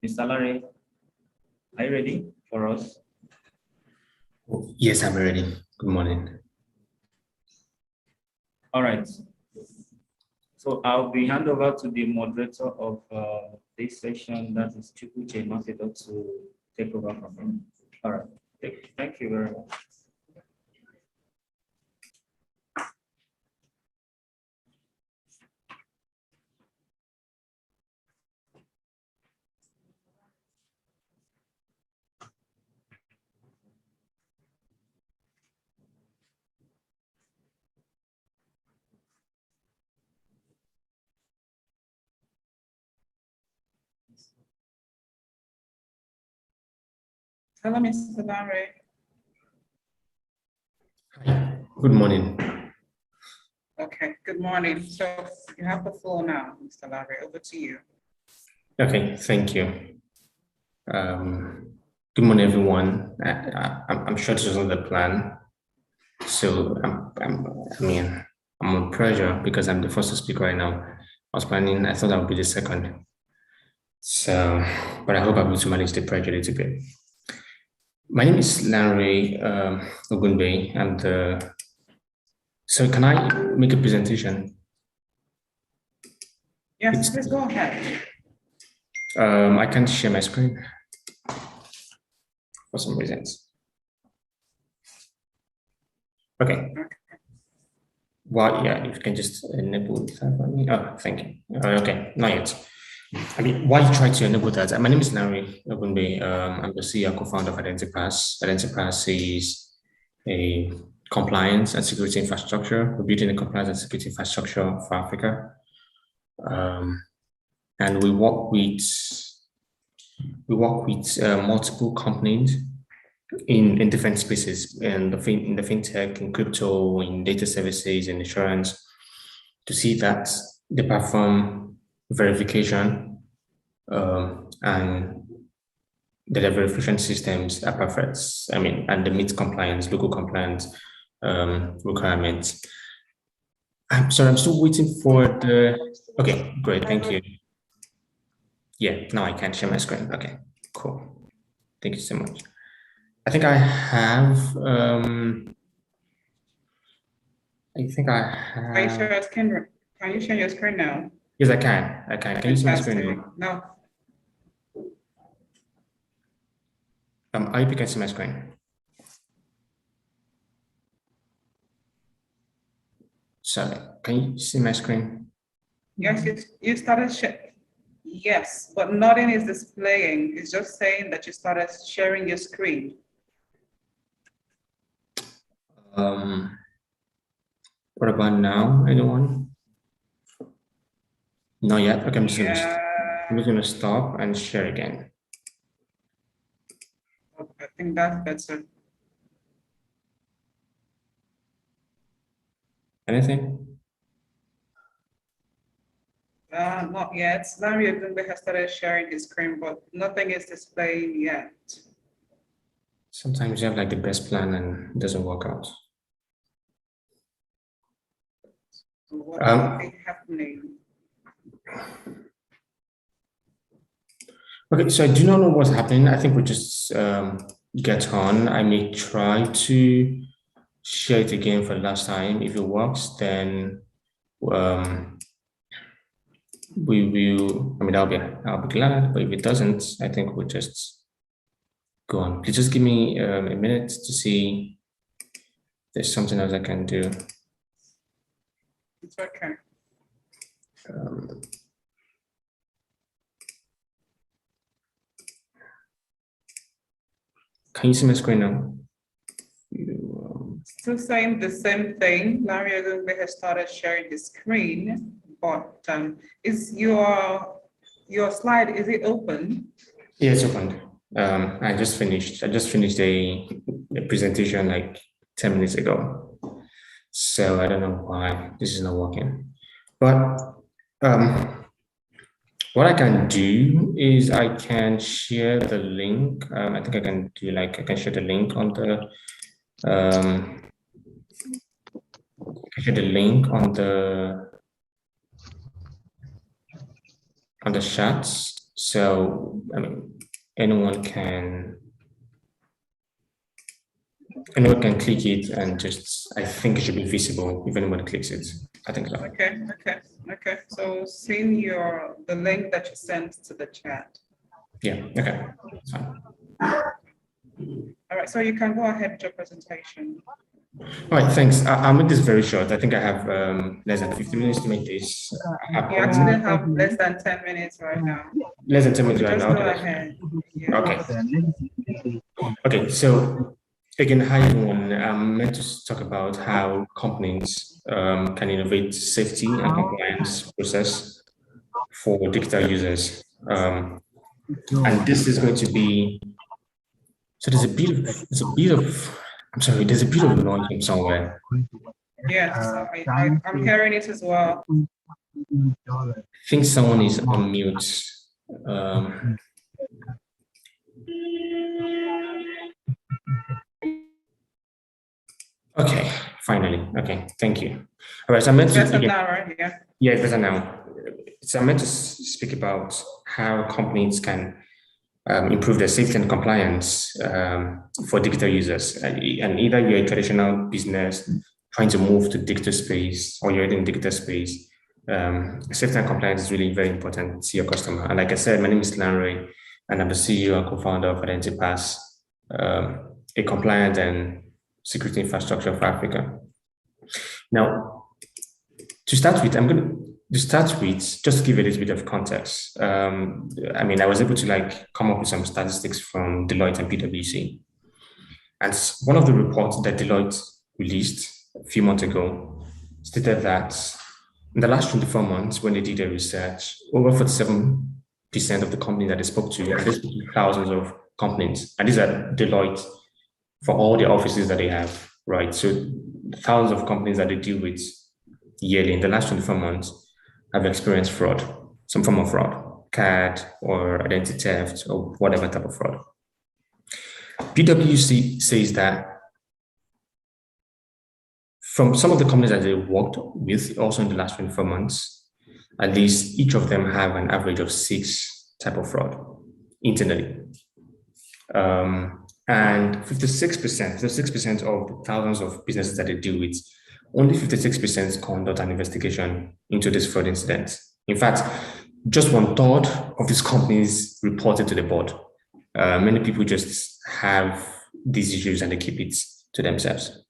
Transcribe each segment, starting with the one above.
Mr. Larry, are you ready for us? Yes, I'm ready. Good morning. All right. So I'll be hand over to the moderator of this session, that is Chukwuche Macedo, to take over from him. All right. Thank you very much. Hello, Mr. Larry. Hi. Good morning. Okay, good morning. So you have the floor now, Mr. Larry. Over to you. Okay, thank you. Good morning, everyone. I'm sure this wasn't the plan. So I'm on pressure because I'm the first to speak right now. I thought I would be the second. So, but I hope I'll be able to manage the pressure a little bit. My name is Larry Ogunbe. So can I make a presentation? Yes, please go ahead. I can't share my screen for some reasons. Okay. Well, yeah, if you can just enable that for me. Oh, thank you. Okay, not yet. I mean, why you try to enable that? My name is Larry Ogunbe. I'm the CEO and co-founder of Identipass. Identipass is a compliance and security infrastructure. We're building a compliance and security infrastructure for Africa. And we work with multiple companies in different spaces, in the fintech, in crypto, in data services, in insurance, to see that they perform verification and that their verification systems are perfect. I mean, and they meet compliance, local compliance requirements. I'm sorry, I'm still waiting for the. Okay, great, thank you. Yeah, now I can share my screen. Okay, cool. Thank you so much. I think I have. I think I have. Can you share your screen now? Yes, I can. I can. Can you see my screen now? No. I hope you can see my screen. Sorry, can you see my screen? Yes, you started yes, but nothing is displaying. It's just saying that you started sharing your screen. What about now? Anyone? Not yet. Okay, I'm just gonna stop and share again. I think that's better. Anything? Not yet. Larry Ogunbe has started sharing his screen, but nothing is displaying yet. Sometimes you have like the best plan and it doesn't work out. What might be happening? Okay, so I do not know what's happening. I think we just get on. I may try to share it again for the last time. If it works, then we will. I mean, I'll be glad. But if it doesn't, I think we'll just go on. Please just give me a minute to see if there's something else I can do. It's okay. Can you see my screen now? Still saying the same thing. Larry Ogunbe has started sharing his screen, but is your slide, is it open? Yeah, it's open. I just finished a presentation like 10 minutes ago. So I don't know why this is not working. But what I can do is I can share the link. I think I can do I can share the link on the on the chats. So, I mean, anyone can click it and just, I think it should be visible if anyone clicks it. I think so. Okay. So seeing the link that you sent to the chat. Yeah, okay, that's fine. All right, so you can go ahead with your presentation. All right, thanks. I'll make this very short. I think I have less than 50 minutes to make this. You actually have less than 10 minutes right now. Less than 10 minutes right Just now. go Okay. ahead. Yeah. Okay. Okay, so again, hi everyone. I'm meant to talk about how companies can innovate safety and compliance process for digital users. And this is going to be, so there's a bit of, I'm sorry, there's a bit of noise from somewhere. Yes, I'm hearing it as well. I think someone is on mute. Okay, finally. Okay, thank you. All right, so I meant to. Better now, right? Yeah, it's better now. So I meant to speak about how companies can improve their safety and compliance for digital users. And either you're a traditional business trying to move to digital space or you're in digital space, safety and compliance is really very important to your customer. And like I said, my name is Lanre, and I'm the CEO and co-founder of Identipass, a compliant and security infrastructure for Africa. Now, to start with, just to give a little bit of context. I mean, I was able to come up with some statistics from Deloitte and PwC. And one of the reports that Deloitte released a few months ago stated that in the last 24 months, when they did their research, over 47% of the companies that they spoke to, and they spoke to thousands of companies, and these are Deloitte for all the offices that they have, right? So thousands of companies that they deal with yearly in the last 24 months have experienced fraud, some form of fraud, CAD or identity theft or whatever type of fraud. PwC says that from some of the companies that they worked with also in the last 24 months, at least each of them have an average of 6 type of fraud internally. And 56% of the thousands of businesses that they deal with, only 56% conduct an investigation into this fraud incident. In fact, just 1/3 of these companies reported to the board. Many people just have these issues and they keep it to themselves.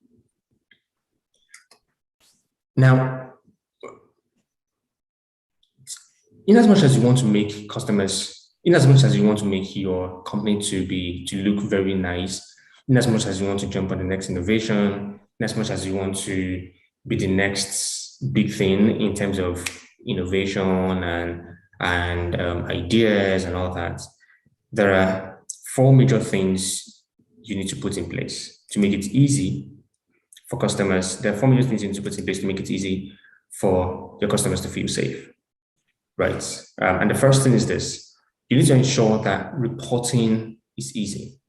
Now, in as much as you want to make your company to look very nice, in as much as you want to jump on the next innovation, in as much as you want to be the next big thing in terms of innovation and ideas and all that, there are 4 major things you need to put in place to make it easy for customers. There are 4 major things you need to put in place to make it easy for your customers to feel safe, right? And the first thing is this. You need to ensure that reporting is easy.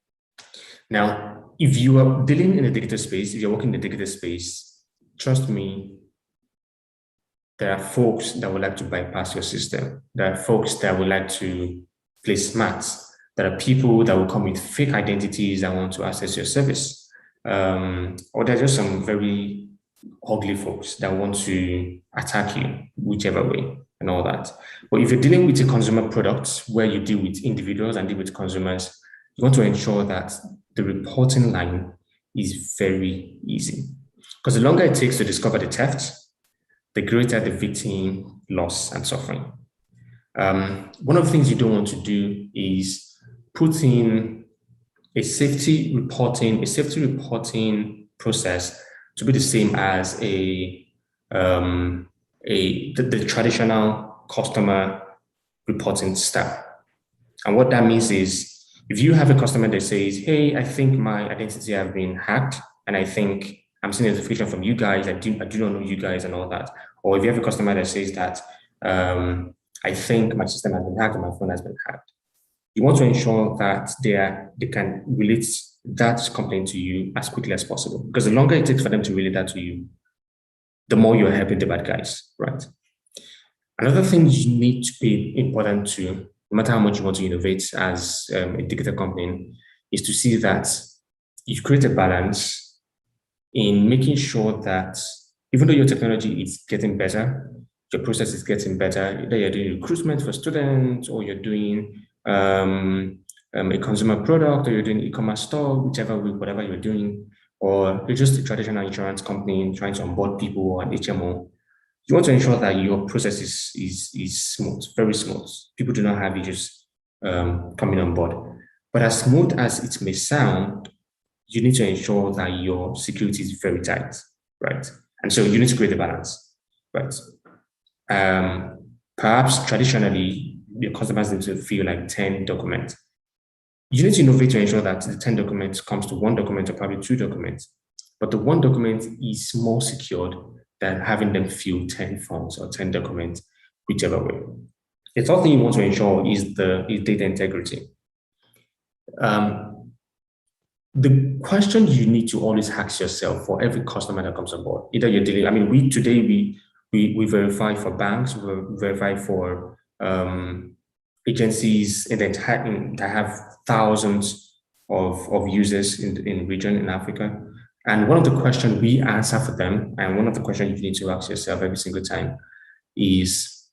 Now, if you are dealing in a digital space, if you're working in the digital space, trust me, there are folks that would like to bypass your system. There are folks that would like to play smart. There are people that will come with fake identities that want to access your service. Or there's just some very ugly folks that want to attack you, whichever way and all that. But if you're dealing with a consumer product where you deal with individuals and deal with consumers, you want to ensure that the reporting line is very easy. Because the longer it takes to discover the theft, the greater the victim loss and suffering. One of the things you don't want to do is put in a safety reporting process to be the same as the traditional customer reporting style. And what that means is, if you have a customer that says, hey, I think my identity has been hacked, and I think I'm seeing a notification from you guys, I do not know you guys and all that. Or if you have a customer that says that, I think my system has been hacked and my phone has been hacked, you want to ensure that they can relate that complaint to you as quickly as possible. Because the longer it takes for them to relate that to you, the more you're helping the bad guys, right? Another thing you need to be important to no matter how much you want to innovate as a digital company, is to see that you create a balance in making sure that even though your technology is getting better, your process is getting better, either you're doing recruitment for students or you're doing a consumer product or you're doing e-commerce store, whichever way, whatever you're doing, or you're just a traditional insurance company trying to onboard people or an HMO, you want to ensure that your process is smooth, very smooth. People do not have issues coming on board. But as smooth as it may sound, you need to ensure that your security is very tight, right? And so you need to create a balance, right? Perhaps traditionally, your customers need to feel like 10 documents. You need to innovate to ensure that the 10 documents comes to one document or probably two documents, but the one document is more secured than having them fill 10 forms or 10 documents, whichever way. The third thing you want to ensure is data integrity. The question you need to always ask yourself for every customer that comes on board, either you're dealing, I mean, we verify for banks, we verify for agencies that have thousands of users in region in Africa. And one of the questions we answer for them, and one of the questions you need to ask yourself every single time is,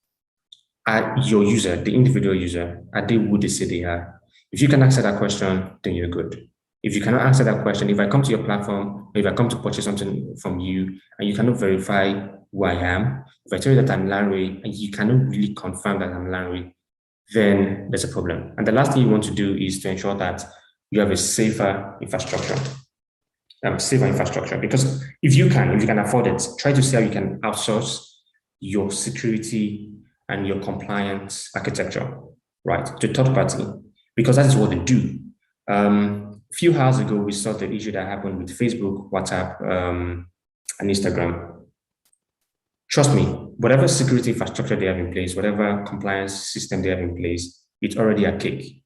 are your user, the individual user, are they who they say they are? If you can answer that question, then you're good. If you cannot answer that question, if I come to your platform, or if I come to purchase something from you, and you cannot verify who I am, if I tell you that I'm Larry, and you cannot really confirm that I'm Larry, then there's a problem. And the last thing you want to do is to ensure that you have a safer infrastructure. Because if you can afford it, try to see how you can outsource your security and your compliance architecture, right, to third party, because that is what they do. A few hours ago, we saw the issue that happened with Facebook, WhatsApp, and Instagram. Trust me, whatever security infrastructure they have in place, whatever compliance system they have in place, it's already archaic,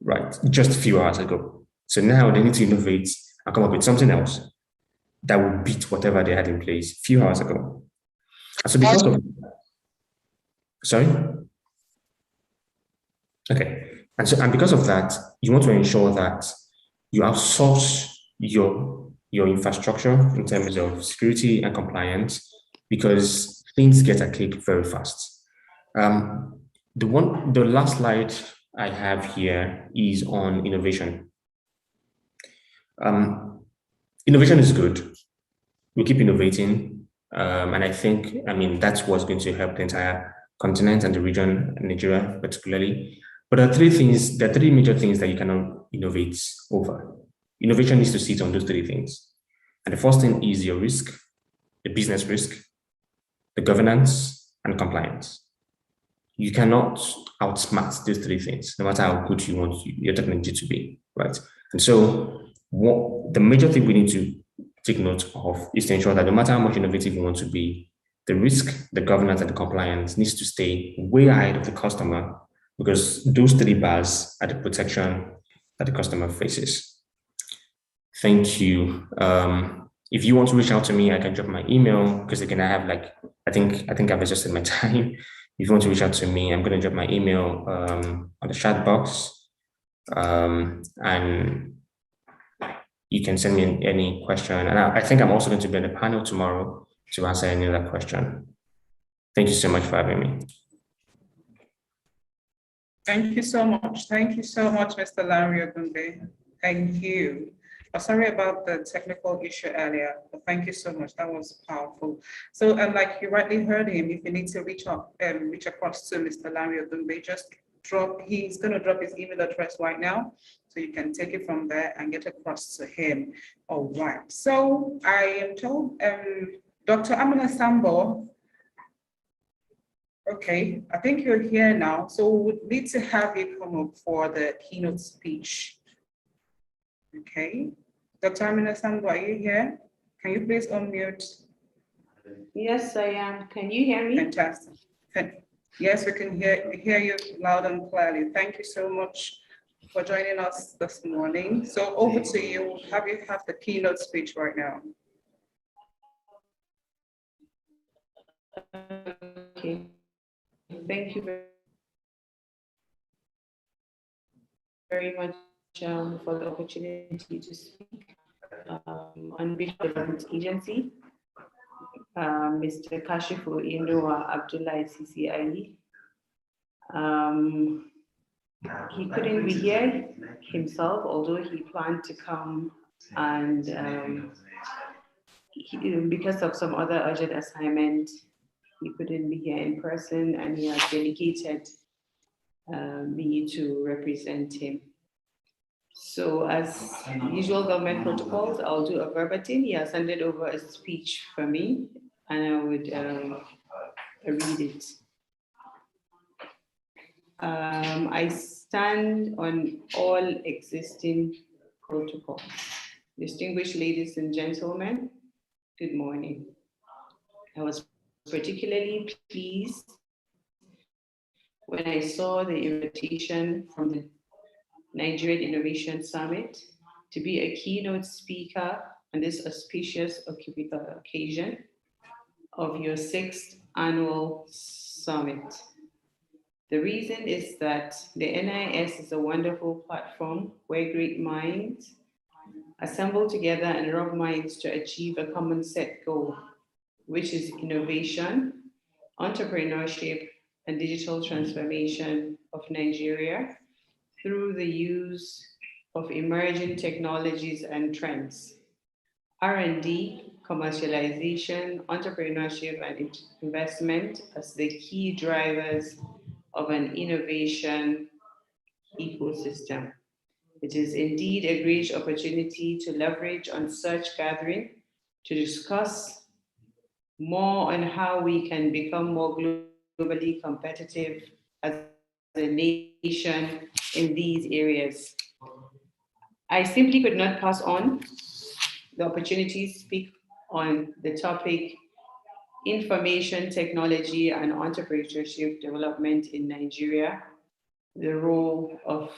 right? Just a few hours ago. So now they need to innovate and come up with something else that will beat whatever they had in place a few hours ago. And so because of, sorry? Okay. And because of that, you want to ensure that you outsource your infrastructure in terms of security and compliance, because things get archaic very fast. The last slide I have here is on innovation. Innovation is good. We keep innovating, and I think, I mean, that's what's going to help the entire continent and the region, Nigeria particularly. But there are three major things that you cannot innovate over. Innovation needs to sit on those three things. And the first thing is your risk, the business risk, the governance, and compliance. You cannot outsmart these three things, no matter how good you want your technology to be, right? And so the major thing we need to take note of is to ensure that no matter how much innovative you want to be, the risk, the governance, and the compliance needs to stay way ahead of the customer, because those three bars are the protection that the customer faces. Thank you. If you want to reach out to me, I can drop my email, because again, I have I think I've adjusted my time. If you want to reach out to me, I'm going to drop my email on the chat box, and you can send me any question. And I think I'm also going to be on the panel tomorrow to answer any other question. Thank you so much for having me. Thank you so much. Thank you so much, Mr. Larry Ogunbe. Thank you. Sorry about the technical issue earlier, but thank you so much. That was powerful. So, like you rightly heard him, if you need to reach across to Mr. Larry Ogunbe, just he's going to drop his email address right now, so you can take it from there and get across to him. All right. So I am told Dr. Amina Sambo. Okay, I think you're here now. So we would need to have you come up for the keynote speech. Okay. Dr. Amina Sambo, are you here? Can you please unmute? Yes, I am. Can you hear me? Fantastic. Yes, we can hear you loud and clearly. Thank you so much for joining us this morning. So over to you. Have the keynote speech right now. Okay. Thank you very very much for the opportunity to speak on behalf of the Development Agency. Mr. Kashifu Inua Abdullah CCIE. He couldn't be here himself, although he planned to come, and because of some other urgent assignment, he couldn't be here in person, and he has delegated me to represent him. So as usual government protocols, I'll do a verbatim. He has handed over a speech for me, and I would read it. I stand on all existing protocols. Distinguished ladies and gentlemen, good morning. I was particularly pleased when I saw the invitation from the Nigerian Innovation Summit to be a keynote speaker on this auspicious occasion of your 6th annual summit. The reason is that the NIS is a wonderful platform where great minds assemble together and rub minds to achieve a common set goal, which is innovation, entrepreneurship, and digital transformation of Nigeria through the use of emerging technologies and trends. R&D, commercialization, entrepreneurship, and investment as the key drivers of an innovation ecosystem. It is indeed a great opportunity to leverage on such gathering to discuss more on how we can become more globally competitive as a nation in these areas. I simply could not pass on the opportunity to speak on the topic information technology and entrepreneurship development in Nigeria, the role of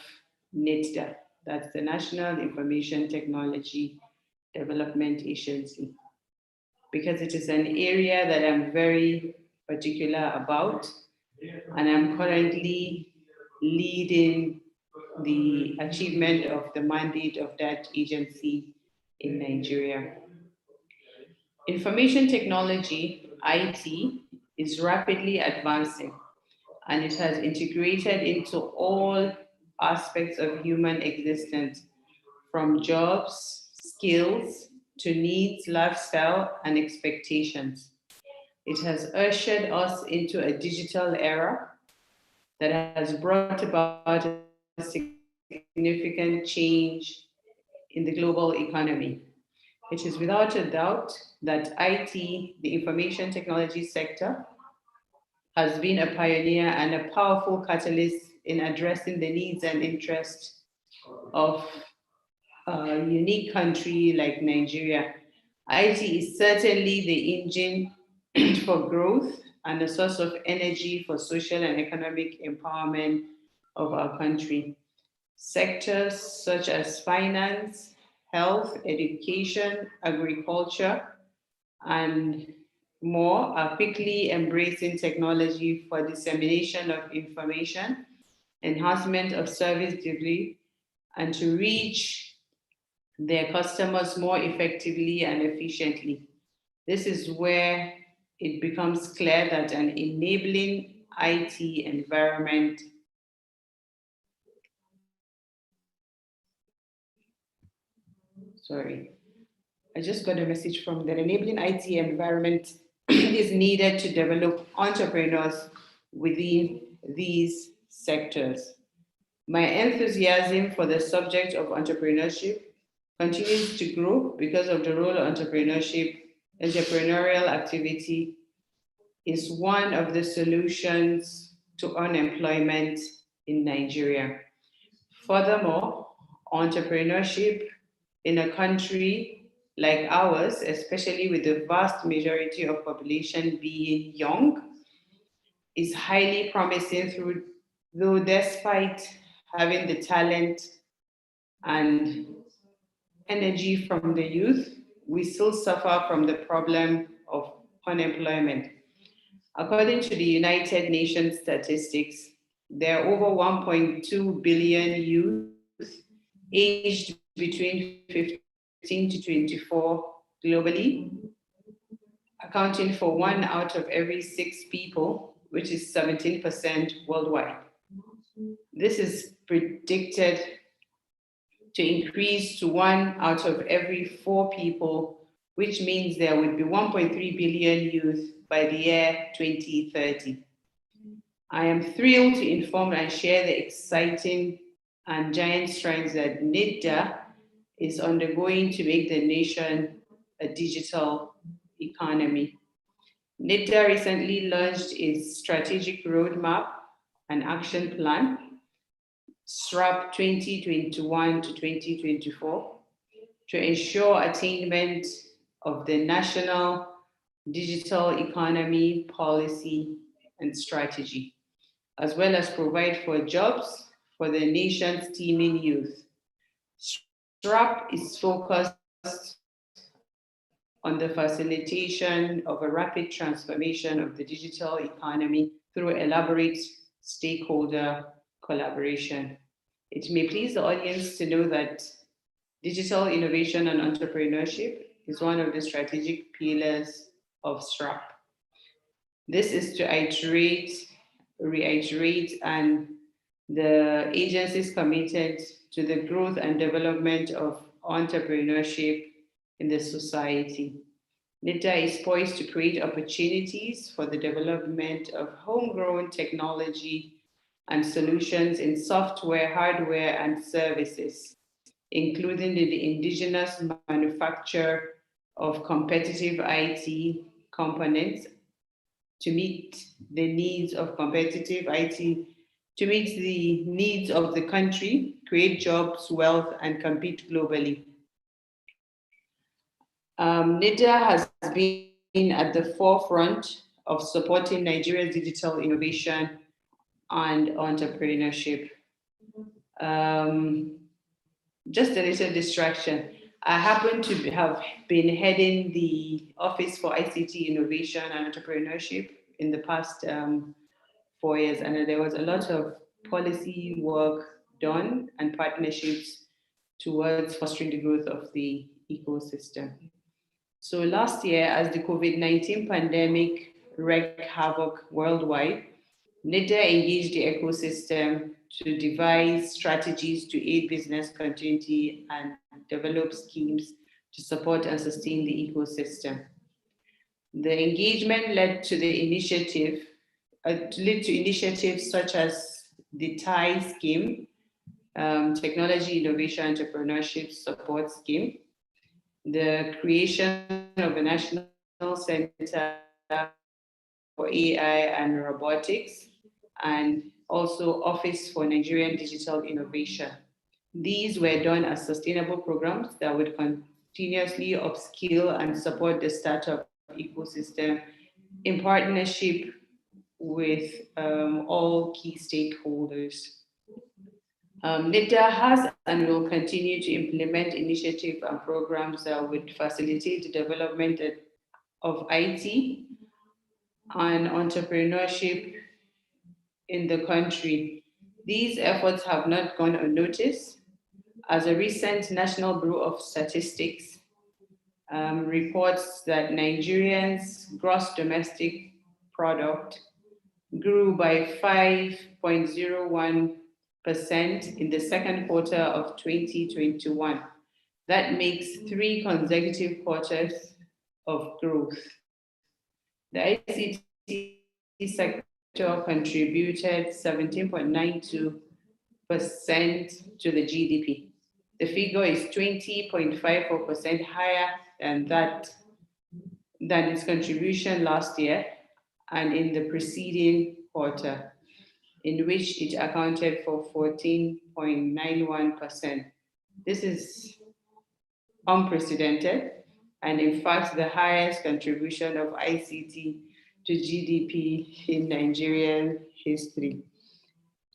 NITDA, that's the National Information Technology Development Agency, because it is an area that I'm very particular about, and I'm currently leading the achievement of the mandate of that agency in Nigeria. Information technology, IT, is rapidly advancing, and it has integrated into all aspects of human existence, from jobs, skills, to needs, lifestyle, and expectations. It has ushered us into a digital era that has brought about a significant change in the global economy. It is without a doubt that IT, the information technology sector, has been a pioneer and a powerful catalyst in addressing the needs and interests of a unique country like Nigeria. IT is certainly the engine for growth and a source of energy for social and economic empowerment of our country. Sectors such as finance, health, education, agriculture, and more are quickly embracing technology for dissemination of information, enhancement of service delivery, and to reach their customers more effectively and efficiently. This is where it becomes clear that an enabling IT environment I just got a message from the enabling IT environment is needed to develop entrepreneurs within these sectors. My enthusiasm for the subject of entrepreneurship continues to grow because of the role of entrepreneurial activity is one of the solutions to unemployment in Nigeria. Furthermore, entrepreneurship in a country like ours, especially with the vast majority of population being young, is highly promising though despite having the talent and energy from the youth, we still suffer from the problem of unemployment. According to the United Nations statistics, there are over 1.2 billion youth aged between 15 to 24 globally, accounting for 1 out of every 6 people, which is 17% worldwide. This is predicted to increase to 1 out of every 4 people, which means there would be 1.3 billion youth by the year 2030. I am thrilled to inform and share the exciting and giant strides that NIDDA is undergoing to make the nation a digital economy. NIDDA recently launched its strategic roadmap and action plan, SRAP 2021 to 2024, to ensure attainment of the national digital economy policy and strategy, as well as provide for jobs for the nation's teeming youth. SRAP is focused on the facilitation of a rapid transformation of the digital economy through elaborate stakeholder collaboration. It may please the audience to know that digital innovation and entrepreneurship is one of the strategic pillars of SRAP. This is to reiterate, and the agency is committed to the growth and development of entrepreneurship in the society. NIDDA is poised to create opportunities for the development of homegrown technology and solutions in software, hardware, and services, including the indigenous manufacture of competitive IT components to meet the needs of competitive IT, to meet the needs of the country, create jobs, wealth, and compete globally. NIDDA has been at the forefront of supporting Nigeria's digital innovation and entrepreneurship. Just a little distraction. I happen to have been heading the Office for ICT Innovation and Entrepreneurship in the past 4 years, and there was a lot of policy work done and partnerships towards fostering the growth of the ecosystem. So last year, as the COVID-19 pandemic wreaked havoc worldwide, NIDDA engaged the ecosystem to devise strategies to aid business continuity and develop schemes to support and sustain the ecosystem. The engagement led to initiatives such as the TIE scheme, Technology Innovation Entrepreneurship Support Scheme, the creation of a National Center for AI and Robotics, and also Office for Nigerian Digital Innovation. These were done as sustainable programs that would continuously upskill and support the startup ecosystem in partnership with all key stakeholders. NIDDA has and will continue to implement initiatives and programs that would facilitate the development of IT and entrepreneurship in the country. These efforts have not gone unnoticed, as a recent National Bureau of Statistics reports that Nigerians' gross domestic product grew by 5.01% in the second quarter of 2021. That makes 3 consecutive quarters of growth. The ICT sector contributed 17.92% to the GDP. The figure is 20.54% higher than its contribution last year and in the preceding quarter, in which it accounted for 14.91%. This is unprecedented, and in fact, the highest contribution of ICT to GDP in Nigerian history.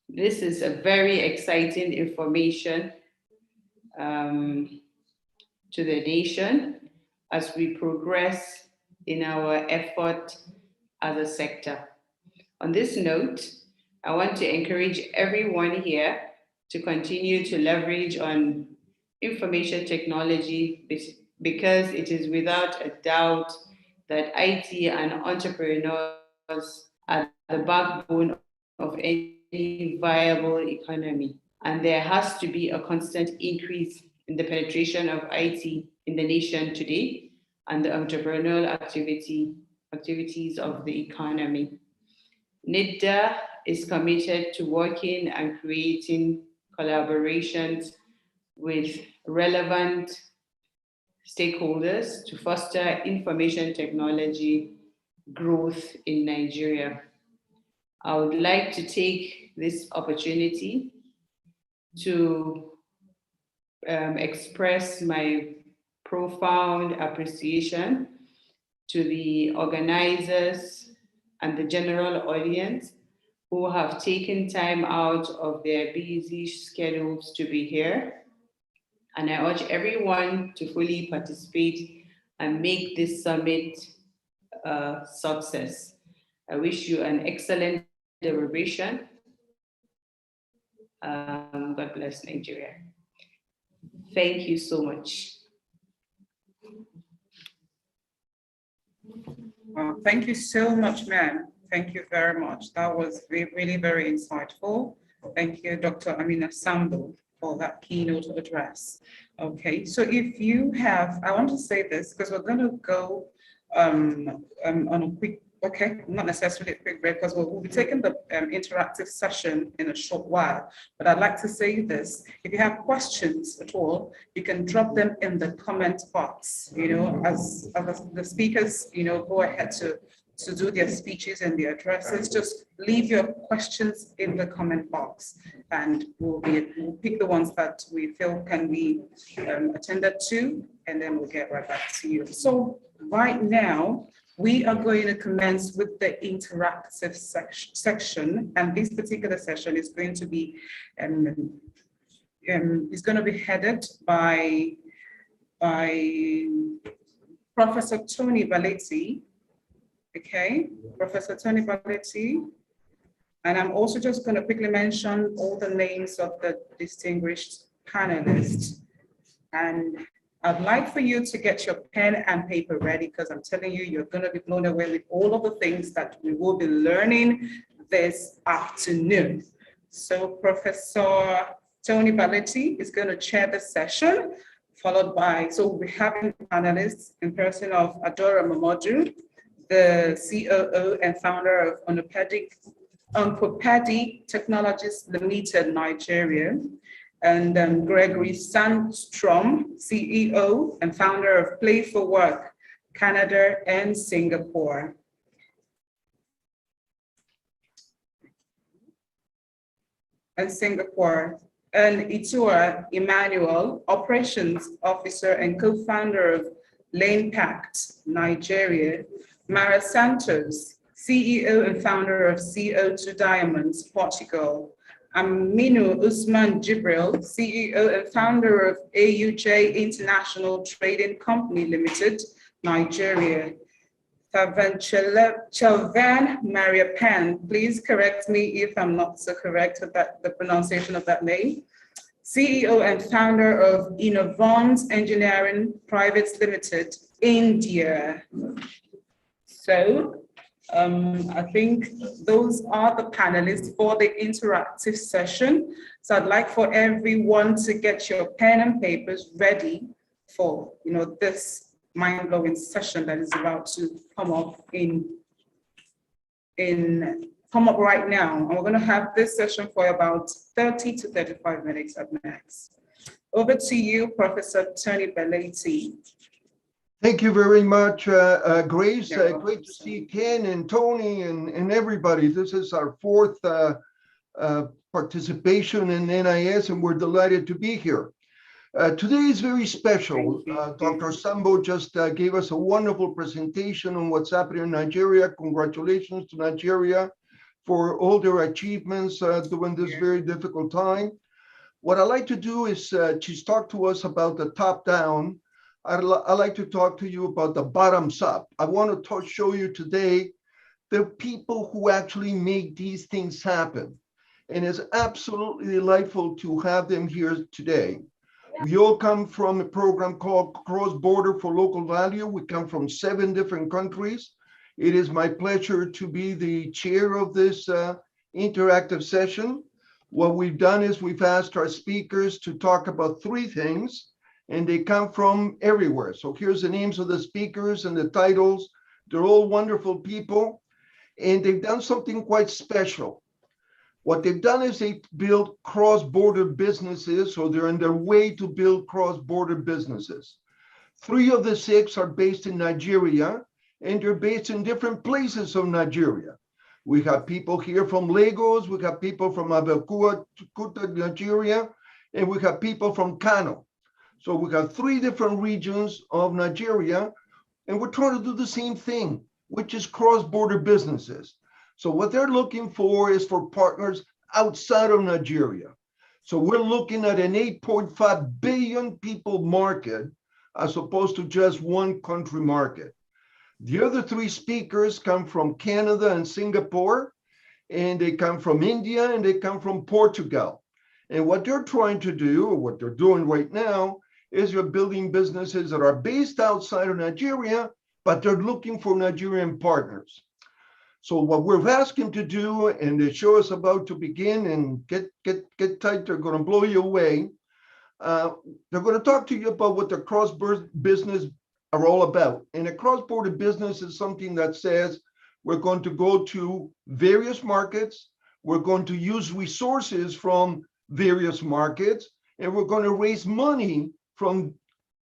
This is a very exciting information to the nation as we progress in our effort as a sector. On this note, I want to encourage everyone here to continue to leverage on information technology because it is without a doubt that IT and entrepreneurs are the backbone of any viable economy. And there has to be a constant increase in the penetration of IT in the nation today and the entrepreneurial activities of the economy. NIDDA is committed to working and creating collaborations with relevant stakeholders to foster information technology growth in Nigeria. I would like to take this opportunity to express my profound appreciation to the organizers and the general audience who have taken time out of their busy schedules to be here. And I urge everyone to fully participate and make this summit a success. I wish you an excellent deliberation. God bless Nigeria. Thank you so much. Thank you so much, ma'am. Thank you very much. That was really very insightful. Thank you, Dr. Amina Sambo, for that keynote address. Okay, so if you have, I want to say this because we're going to go on a quick, okay, not necessarily a quick break because we'll be taking the interactive session in a short while. But I'd like to say this: if you have questions at all, you can drop them in the comment box. You know, as the speakers, you know, go ahead to do their speeches and their addresses, just leave your questions in the comment box and we'll pick the ones that we feel can be attended to, and then we'll get right back to you. So right now, we are going to commence with the interactive section, and this particular session is going to be headed by Professor Tony Balletti. Okay, Professor Tony Balletti. And I'm also just going to quickly mention all the names of the distinguished panelists. And I'd like for you to get your pen and paper ready because I'm telling you, you're going to be blown away with all of the things that we will be learning this afternoon. So Professor Tony Balletti is going to chair the session, followed by, so we'll be having panelists in person of Adora Momodu, the COO and founder of Oncopedi Technologies Limited, Nigeria, and Gregory Sandstrom, CEO and founder of Play for Work, Canada and Singapore. And Itua Emmanuel, Operations Officer and co-founder of Lane Pact, Nigeria. Mara Santos, CEO and founder of CO2 Diamonds, Portugal. Aminu Usman Jibril, CEO and founder of AUJ International Trading Company Limited, Nigeria. Chelvan Maria Pan, please correct me if I'm not so correct with the pronunciation of that name. CEO and founder of Innovons Engineering Private Limited, India. So I think those are the panelists for the interactive session. So I'd like for everyone to get your pen and papers ready for, you know, this mind-blowing session that is about to come up right now. And we're going to have this session for about 30 to 35 minutes at max. Over to you, Professor Tony Balletti. Thank you very much, Grace. Great to see Ken and Tony and everybody. This is our fourth participation in NIS, and we're delighted to be here. Today is very special. Dr. Sambo just gave us a wonderful presentation on what's happening in Nigeria. Congratulations to Nigeria for all their achievements during this very difficult time. What I'd like to do is she's talked to us about the top down. I'd like to talk to you about the bottoms up. I want to show you today the people who actually make these things happen. and it's absolutely delightful to have them here today. We all come from a program called Cross Border for Local Value. We come from 7 different countries. It is my pleasure to be the chair of this interactive session. What we've done is we've asked our speakers to talk about 3 things, and they come from everywhere. So here's the names of the speakers and the titles. They're all wonderful people, and they've done something quite special. What they've done is they built cross-border businesses, so they're on their way to build cross-border businesses. 3 of the 6 are based in Nigeria, and they're based in different places of Nigeria. We have people here from Lagos, we have people from Abeokuta, Nigeria, and we have people from Kano. So we have 3 different regions of Nigeria, and we're trying to do the same thing, which is cross-border businesses. So what they're looking for is for partners outside of Nigeria. So we're looking at an 8.5 billion people market as opposed to just one country market. The other 3 speakers come from Canada and Singapore, and they come from India, and they come from Portugal. And what they're trying to do, or what they're doing right now, is they're building businesses that are based outside of Nigeria, but they're looking for Nigerian partners. So what we've asked them to do, and the show is about to begin, and get tight, they're going to blow you away. They're going to talk to you about what the cross-border business are all about. And a cross-border business is something that says we're going to go to various markets, we're going to use resources from various markets, and we're going to raise money from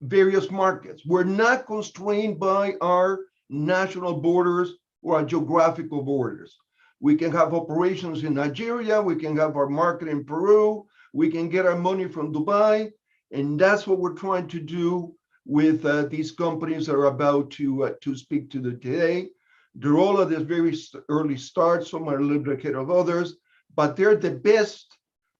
various markets. We're not constrained by our national borders or our geographical borders. We can have operations in Nigeria, we can have our market in Peru, we can get our money from Dubai, and that's what we're trying to do with these companies that are about to speak to today. They're all at this very early start, some are a little bit ahead of others, but they're the best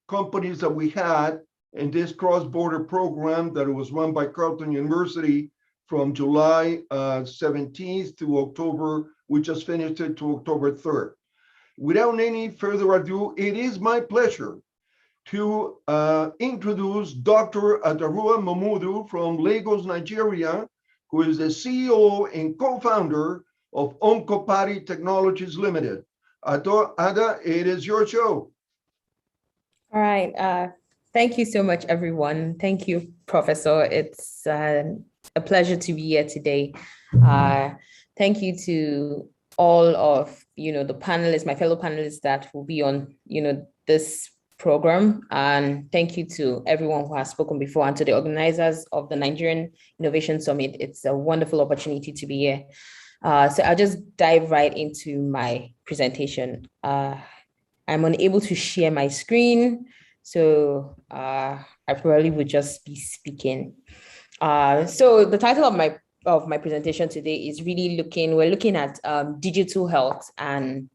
companies that we had in this cross-border program that was run by Carleton University from July 17th to October. We just finished it to October 3rd. Without any further ado, it is my pleasure to introduce Dr. Adarua Mamudu from Lagos, Nigeria, who is the CEO and co-founder of Oncopadi Technologies Limited. Ada, it is your show. All right. Thank you so much, everyone. Thank you, Professor. It's a pleasure to be here today. Thank you to all of the panelists, my fellow panelists that will be on this program, and thank you to everyone who has spoken before and to the organizers of the Nigerian Innovation Summit. It's a wonderful opportunity to be here. So I'll just dive right into my presentation. I'm unable to share my screen, so I probably would just be speaking. So the title of my presentation today is really we're looking at digital health and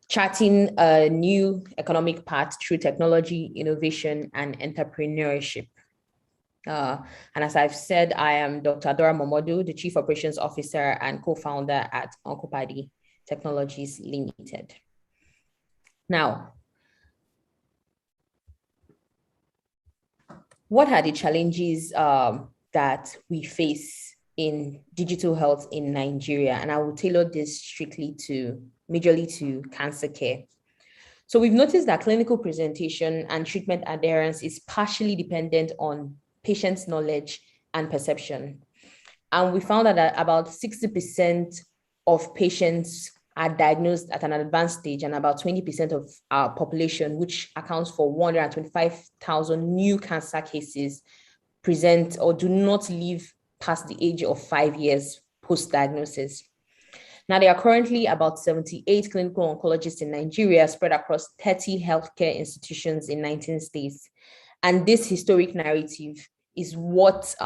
charting a new economic path through technology, innovation, and entrepreneurship. And as I've said, I am Dr. Adora Momodu, the Chief Operations Officer and co-founder at Oncopadi Technologies Limited. Now, what are the challenges that we face in digital health in Nigeria? And I will tailor this majorly to cancer care. So we've noticed that clinical presentation and treatment adherence is partially dependent on patients' knowledge and perception. And we found that about 60% of patients are diagnosed at an advanced stage, and about 20% of our population, which accounts for 125,000 new cancer cases, present or do not live past the age of 5 years post-diagnosis. Now, there are currently about 78 clinical oncologists in Nigeria spread across 30 healthcare institutions in 19 states. And this historic narrative is what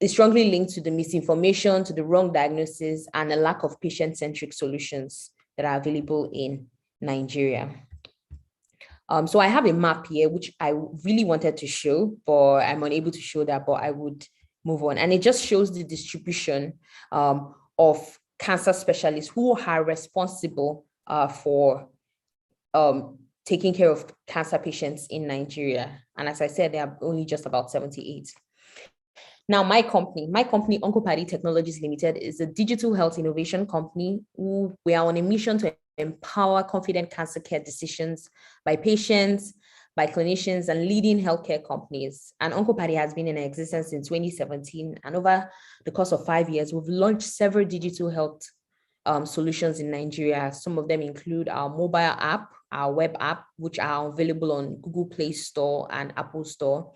is strongly linked to the misinformation, to the wrong diagnosis, and a lack of patient-centric solutions that are available in Nigeria. So I have a map here, which I really wanted to show, but I'm unable to show that, but I would move on. And it just shows the distribution of cancer specialists who are responsible for taking care of cancer patients in Nigeria. And as I said, there are only just about 78. Now, my company, Oncopadi Technologies Limited, is a digital health innovation company who we are on a mission to empower confident cancer care decisions by patients, by clinicians, and leading healthcare companies. And Oncopadi has been in existence since 2017. And over the course of 5 years, we've launched several digital health solutions in Nigeria. Some of them include our mobile app, our web app, which are available on Google Play Store and Apple Store.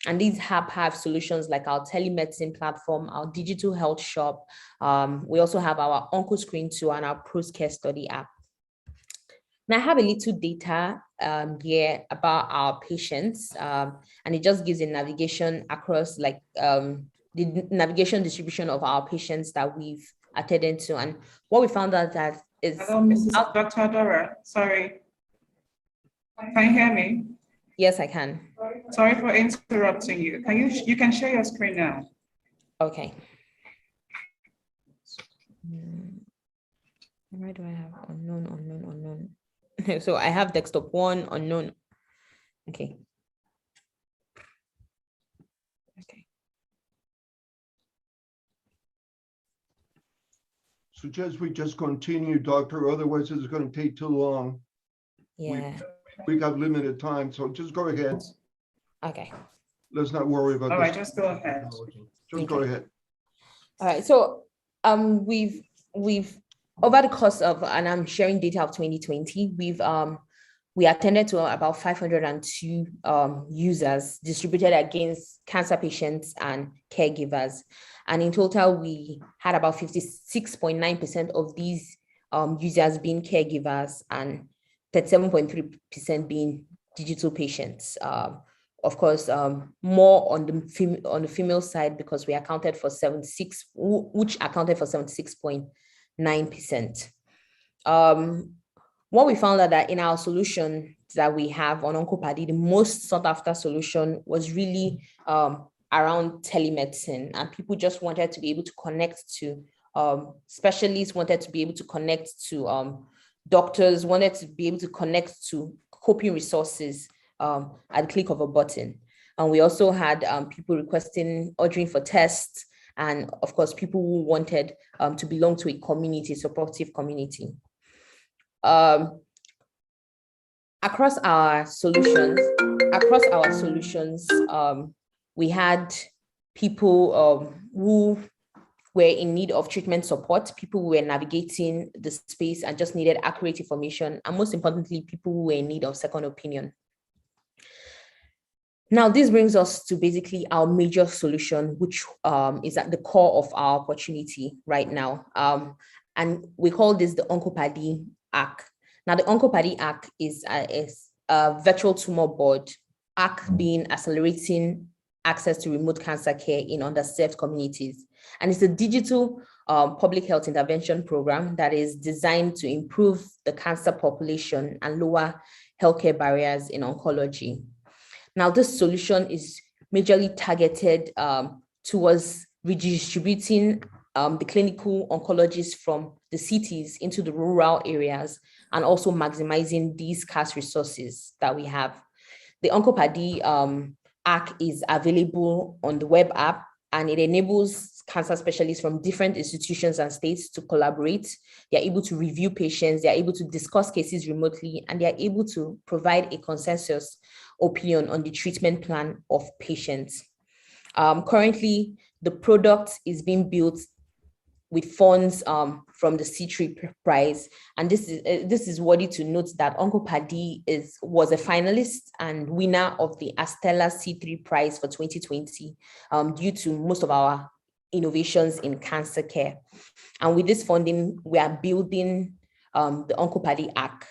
And these have solutions like our telemedicine platform, our digital health shop. We also have our OncoScreen 2 and our ProScare Study app. Now I have a little data here about our patients, and it just gives a navigation across like the navigation distribution of our patients that we've attended to. And what we found out that is— Hello, Mrs. Dr. Dora, sorry. Can you hear me? Yes, I can. Sorry for interrupting you. You can share your screen now. Okay. Why do I have unknown? So I have desktop 1, unknown. Okay. Suggest we just continue, doctor, otherwise it's going to take too long. Yeah. We got limited time, so just go ahead. Okay. Let's not worry about All this. right, just go ahead. Just go ahead. All right. So we've over the course of, and I'm sharing data of 2020, we attended to about 502 users distributed against cancer patients and caregivers. And in total, we had about 56.9% of these users being caregivers and 37.3% being digital patients. Of course, more on the female side, because we accounted for 76.9%. What we found out that in our solution that we have on Oncopadi, the most sought after solution was really around telemedicine, and people just wanted to be able to connect to specialists, wanted to be able to connect to doctors, wanted to be able to connect to coping resources at the click of a button. And we also had people requesting ordering for tests, and of course, people who wanted to belong to a community, supportive community. Across our solutions, we had people who were in need of treatment support, people who were navigating the space and just needed accurate information, and most importantly, people who were in need of second opinion. Now, this brings us to basically our major solution, which is at the core of our opportunity right now. And we call this the Oncopadi ACK. Now, the Oncopadi ACK is a virtual tumor board, ACK being accelerating access to remote cancer care in underserved communities. And it's a digital public health intervention program that is designed to improve the cancer population and lower healthcare barriers in oncology. Now, this solution is majorly targeted towards redistributing the clinical oncologists from the cities into the rural areas, and also maximizing these scarce resources that we have. The Oncopadi ACK is available on the web app, and it enables cancer specialists from different institutions and states to collaborate. They're able to review patients, they're able to discuss cases remotely, and they're able to provide a consensus opinion on the treatment plan of patients. Currently, the product is being built with funds from the C3 prize. And this is worthy to note that Oncopadi was a finalist and winner of the Astella C3 prize for 2020 due to most of our innovations in cancer care. And with this funding, we are building the Oncopadi ACK.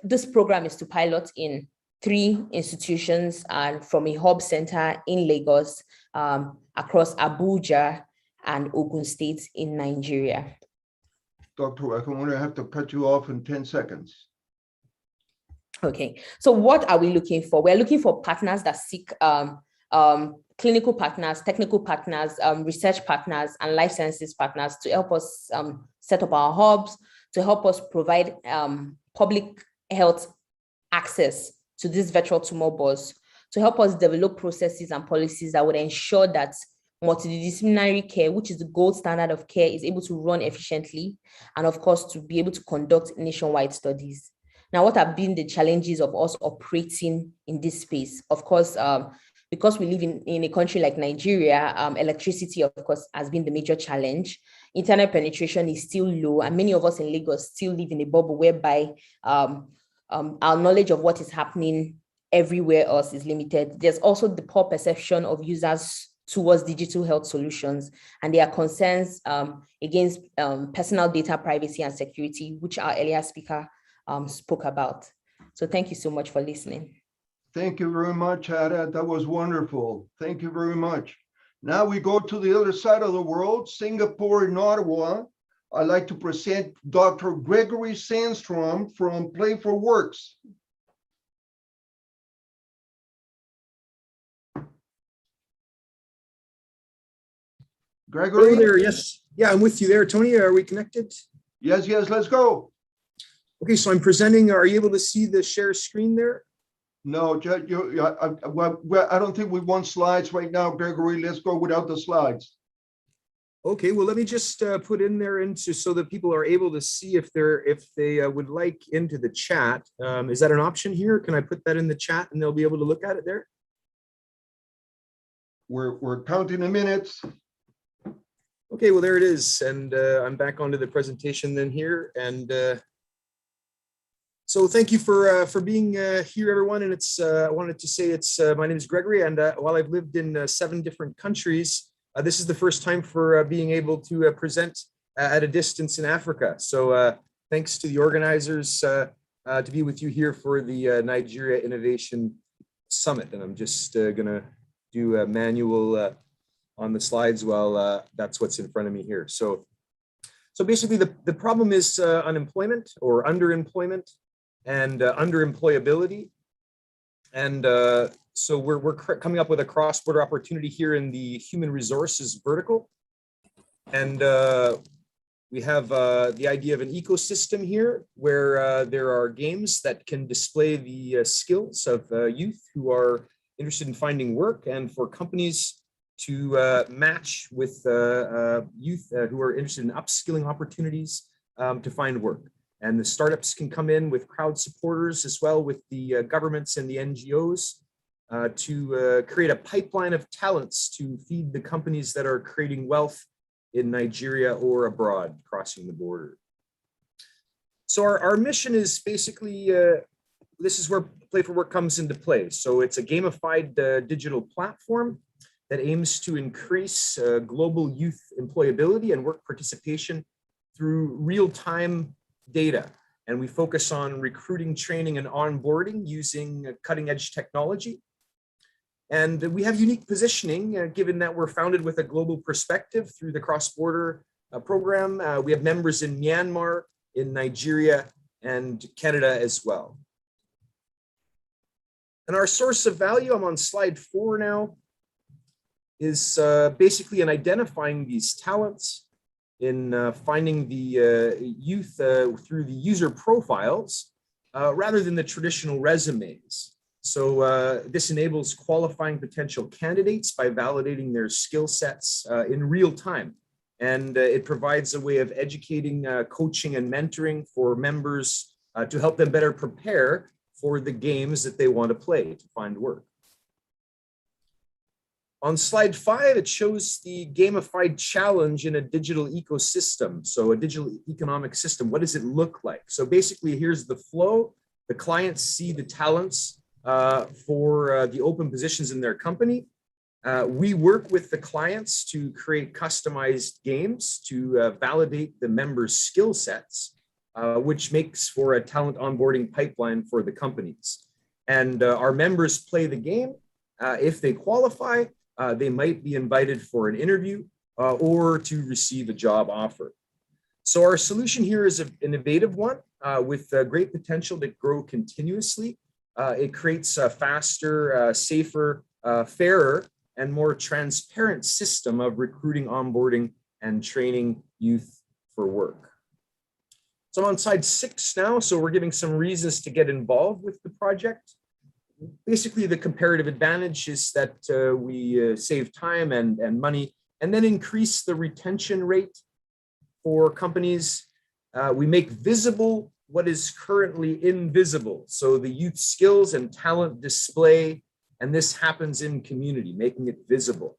This program is to pilot in 3 institutions and from a hub center in Lagos, across Abuja and Ogun State in Nigeria. Dr. I'm going to have to cut you off in 10 seconds. Okay, so what are we looking for? We're looking for partners that seek clinical partners, technical partners, research partners, and life sciences partners to help us set up our hubs, to help us provide public health access to this virtual tumor boards to help us develop processes and policies that would ensure that multidisciplinary care, which is the gold standard of care, is able to run efficiently, and of course, to be able to conduct nationwide studies. Now, what have been the challenges of us operating in this space? Of course, because we live in a country like Nigeria, electricity, of course, has been the major challenge. Internet penetration is still low, and many of us in Lagos still live in a bubble whereby our knowledge of what is happening everywhere else is limited. There's also the poor perception of users towards digital health solutions, and there are concerns against personal data privacy and security, which our earlier speaker spoke about. So thank you so much for listening. Thank you very much, Ada. That was wonderful. Thank you very much. Now we go to the other side of the world, Singapore and Ottawa. I'd like to present Dr. Gregory Sandstrom from Play4Works. Gregory? Hello there, yes. Yeah, I'm with you there, Tony. Are we connected? Yes, let's go. Okay, so I'm presenting. Are you able to see the share screen there? No, I don't think we want slides right now, Gregory. Let's go without the slides. Okay, well, let me just put in there into so that people are able to see if they would like into the chat. Is that an option here? Can I put that in the chat and they'll be able to look at it there? We're counting the minutes. Okay, well, there it is. And I'm back onto the presentation then here. And so thank you for being here, everyone. And I wanted to say my name is Gregory. And while I've lived in 7 different countries, this is the first time for being able to present at a distance in Africa. So thanks to the organizers to be with you here for the Nigeria Innovation Summit. And I'm just gonna do a manual on the slides while that's what's in front of me here. So basically the problem is unemployment or underemployment and underemployability. And so we're coming up with a cross-border opportunity here in the human resources vertical. And we have the idea of an ecosystem here where there are games that can display the skills of youth who are interested in finding work, and for companies to match with youth who are interested in upskilling opportunities to find work. And the startups can come in with crowd supporters as well with the governments and the NGOs to create a pipeline of talents to feed the companies that are creating wealth in Nigeria or abroad, crossing the border. So our mission is basically, this is where Play4Work comes into play. So it's a gamified digital platform that aims to increase global youth employability and work participation through real-time data. And we focus on recruiting, training, and onboarding using cutting-edge technology. And we have unique positioning, given that we're founded with a global perspective through the cross-border program. We have members in Myanmar, in Nigeria, and Canada as well. And our source of value, I'm on slide 4 now, is basically in identifying these talents, in finding the youth through the user profiles, rather than the traditional resumes. So this enables qualifying potential candidates by validating their skill sets in real time. And it provides a way of educating, coaching, and mentoring for members to help them better prepare for the games that they want to play to find work. On slide 5, it shows the gamified challenge in a digital ecosystem. So a digital economic system, what does it look like? So basically, here's the flow. The clients see the talents for the open positions in their company. We work with the clients to create customized games to validate the members' skill sets, which makes for a talent onboarding pipeline for the companies. And our members play the game. If they qualify, they might be invited for an interview or to receive a job offer. So our solution here is an innovative one with great potential to grow continuously. It creates a faster, safer, fairer, and more transparent system of recruiting, onboarding, and training youth for work. So I'm on slide 6 now. So we're giving some reasons to get involved with the project. Basically, the comparative advantage is that we save time and money, and then increase the retention rate for companies. We make visible what is currently invisible. So the youth skills and talent display, and this happens in community, making it visible.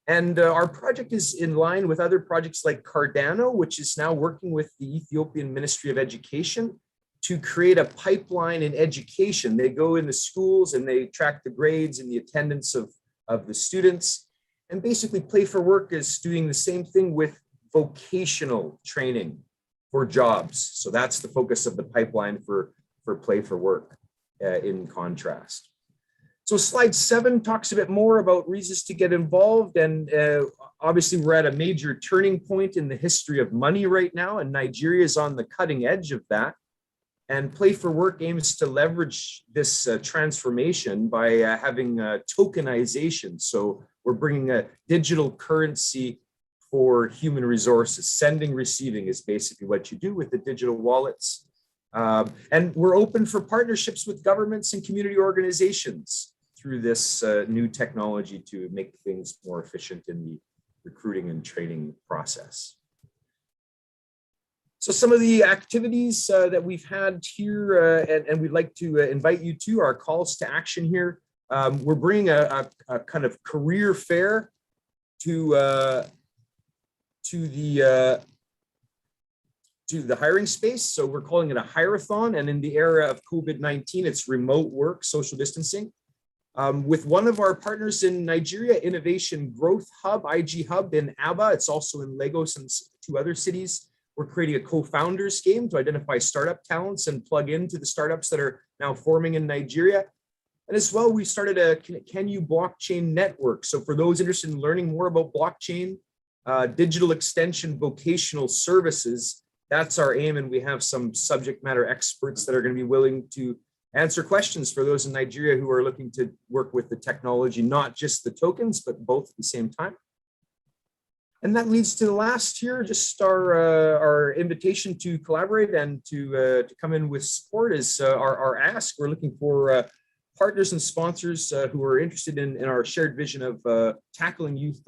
And our project is in line with other projects like Cardano, which is now working with the Ethiopian Ministry of Education to create a pipeline in education. They go in the schools and they track the grades and the attendance of the students. And basically Play for Work is doing the same thing with vocational training for jobs. So that's the focus of the pipeline for Play for Work in contrast. So slide 7 talks a bit more about reasons to get involved. And obviously we're at a major turning point in the history of money right now, and Nigeria is on the cutting edge of that. And Play for Work aims to leverage this transformation by having tokenization. So we're bringing a digital currency for human resources. Sending, receiving is basically what you do with the digital wallets. And we're open for partnerships with governments and community organizations through this new technology to make things more efficient in the recruiting and training process. So some of the activities that we've had here, and we'd like to invite you to, our calls to action here. We're bringing a kind of career fair to the hiring space. So we're calling it a hire-a-thon, and in the era of COVID-19, it's remote work, social distancing. With one of our partners in Nigeria, Innovation Growth Hub, IG Hub in Aba. It's also in Lagos and 2 other cities. We're creating a co-founders game to identify startup talents and plug into the startups that are now forming in Nigeria. And as well, we started a Can-You blockchain network. So for those interested in learning more about blockchain, digital extension, vocational services, that's our aim. And we have some subject matter experts that are going to be willing to answer questions for those in Nigeria who are looking to work with the technology, not just the tokens, but both at the same time. And that leads to the last here, just our invitation to collaborate and to come in with support is our ask. We're looking for partners and sponsors who are interested in our shared vision of tackling youth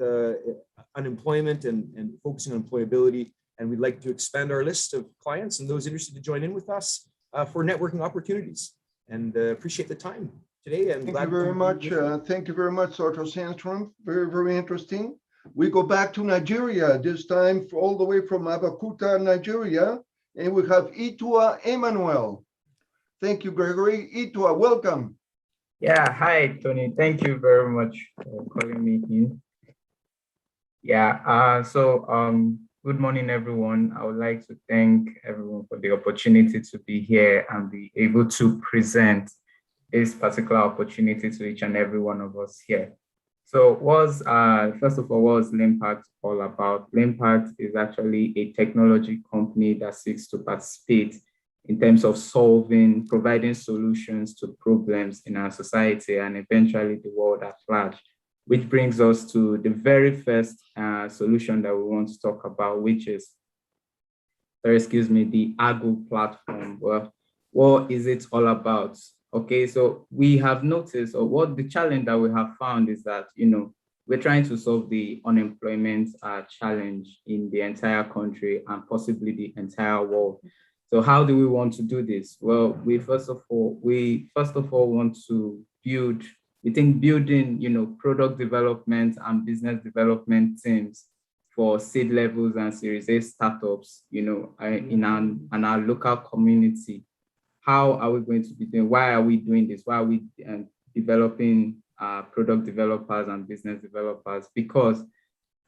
unemployment and focusing on employability. And we'd like to expand our list of clients and those interested to join in with us for networking opportunities. And appreciate the time today. And thank you very much. Thank you very much, Dr. Sandstrom. Very, very interesting. We go back to Nigeria, this time all the way from Abeokuta, Nigeria, and we have Itua Emmanuel. Thank you, Gregory. Itua, welcome. Yeah, hi, Tony. Thank you very much for calling me in. Yeah, good morning, everyone. I would like to thank everyone for the opportunity to be here and be able to present this particular opportunity to each and every one of us here. So first of all, what is Limpact all about? Limpact is actually a technology company that seeks to participate in terms of providing solutions to problems in our society and eventually the world at large, which brings us to the very first solution that we want to talk about, which is, the Argo platform. Well, what is it all about? Okay, so we have noticed, or what the challenge that we have found is that, we're trying to solve the unemployment challenge in the entire country and possibly the entire world. So how do we want to do this? Well, we first of all want to building, product development and business development teams for seed levels and Series A startups, in our local community. How are we going to be doing? Why are we doing this? Why are we developing product developers and business developers? Because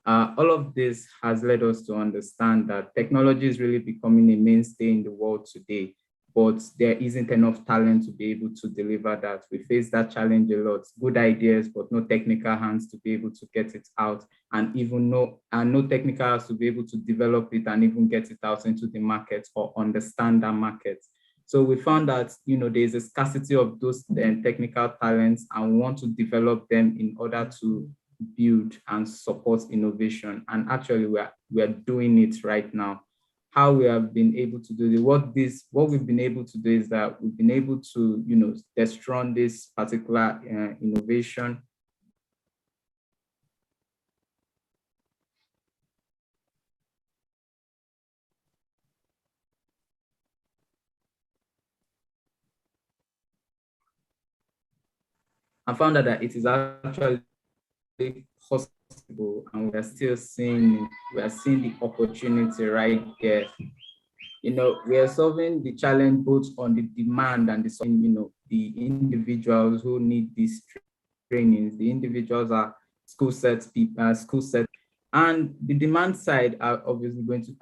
all of this has led us to understand that technology is really becoming a mainstay in the world today, but there isn't enough talent to be able to deliver that. We face that challenge a lot. Good ideas, but no technical hands to be able to get it out, and even no technical hands to be able to develop it and even get it out into the market or understand that market. So we found that, there's a scarcity of those technical talents, and we want to develop them in order to build and support innovation. And actually, we are doing it right now. how we have been able to do this. What we've been able to do is that we've been able to, you know, test run this particular innovation. I found out that it is actually possible, and we are still seeing the opportunity right there. You know, we are solving the challenge both on the demand and the, you know, the individuals who need these trainings. The individuals are skill set, and the demand side are obviously going to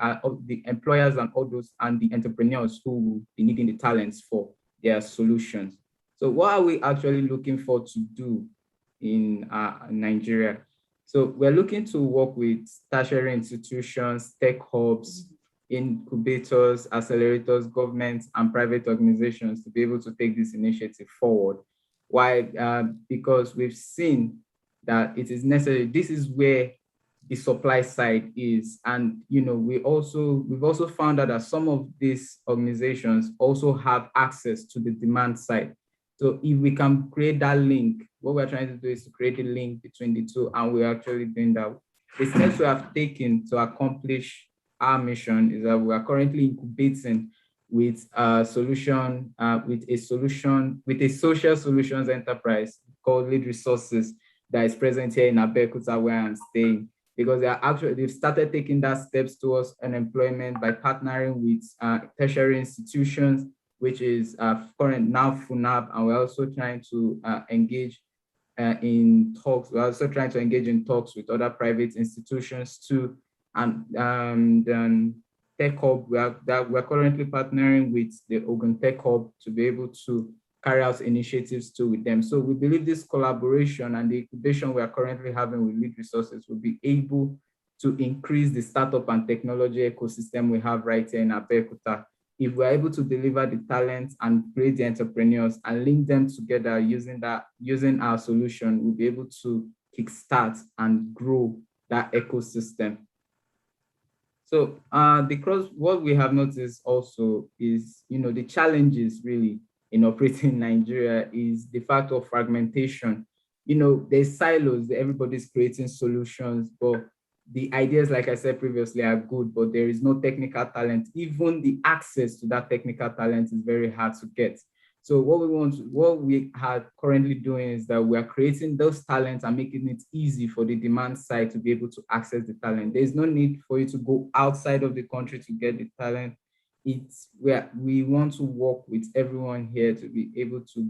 the employers and all those and the entrepreneurs who will be needing the talents for their solutions. So what are we actually looking for to do in Nigeria? So we're looking to work with tertiary institutions, tech hubs, incubators, accelerators, governments, and private organizations to be able to take this initiative forward. Why? Because we've seen that it is necessary. This is where the supply side is, and you know, we've also found out that some of these organizations also have access to the demand side. So if we can create that link, what we're trying to do is to create a link between the two, and we're actually doing that. The steps we have taken to accomplish our mission is that we are currently incubating with a solution, with a social solutions enterprise called Lead Resources that is present here in Abeokuta, where I'm staying, because they've started taking that steps towards unemployment by partnering with tertiary institutions, which is current now FUNAB, and we're also trying to engage in talks. We're also trying to engage in talks with other private institutions too. And then Tech Hub, we're currently partnering with the Ogun Tech Hub to be able to carry out initiatives too with them. So we believe this collaboration and the incubation we are currently having with Lead Resources will be able to increase the startup and technology ecosystem we have right here in Abeokuta. If we're able to deliver the talents and create the entrepreneurs and link them together using our solution, we'll be able to kickstart and grow that ecosystem. So what we have noticed also is, you know, the challenges really in operating in Nigeria is the fact of fragmentation. You know, there's silos, everybody's creating solutions, but the ideas, like I said previously, are good, but there is no technical talent. Even the access to that technical talent is very hard to get. So what we are currently doing is that we are creating those talents and making it easy for the demand side to be able to access the talent. There's no need for you to go outside of the country to get the talent. It's where we want to work with everyone here to be able to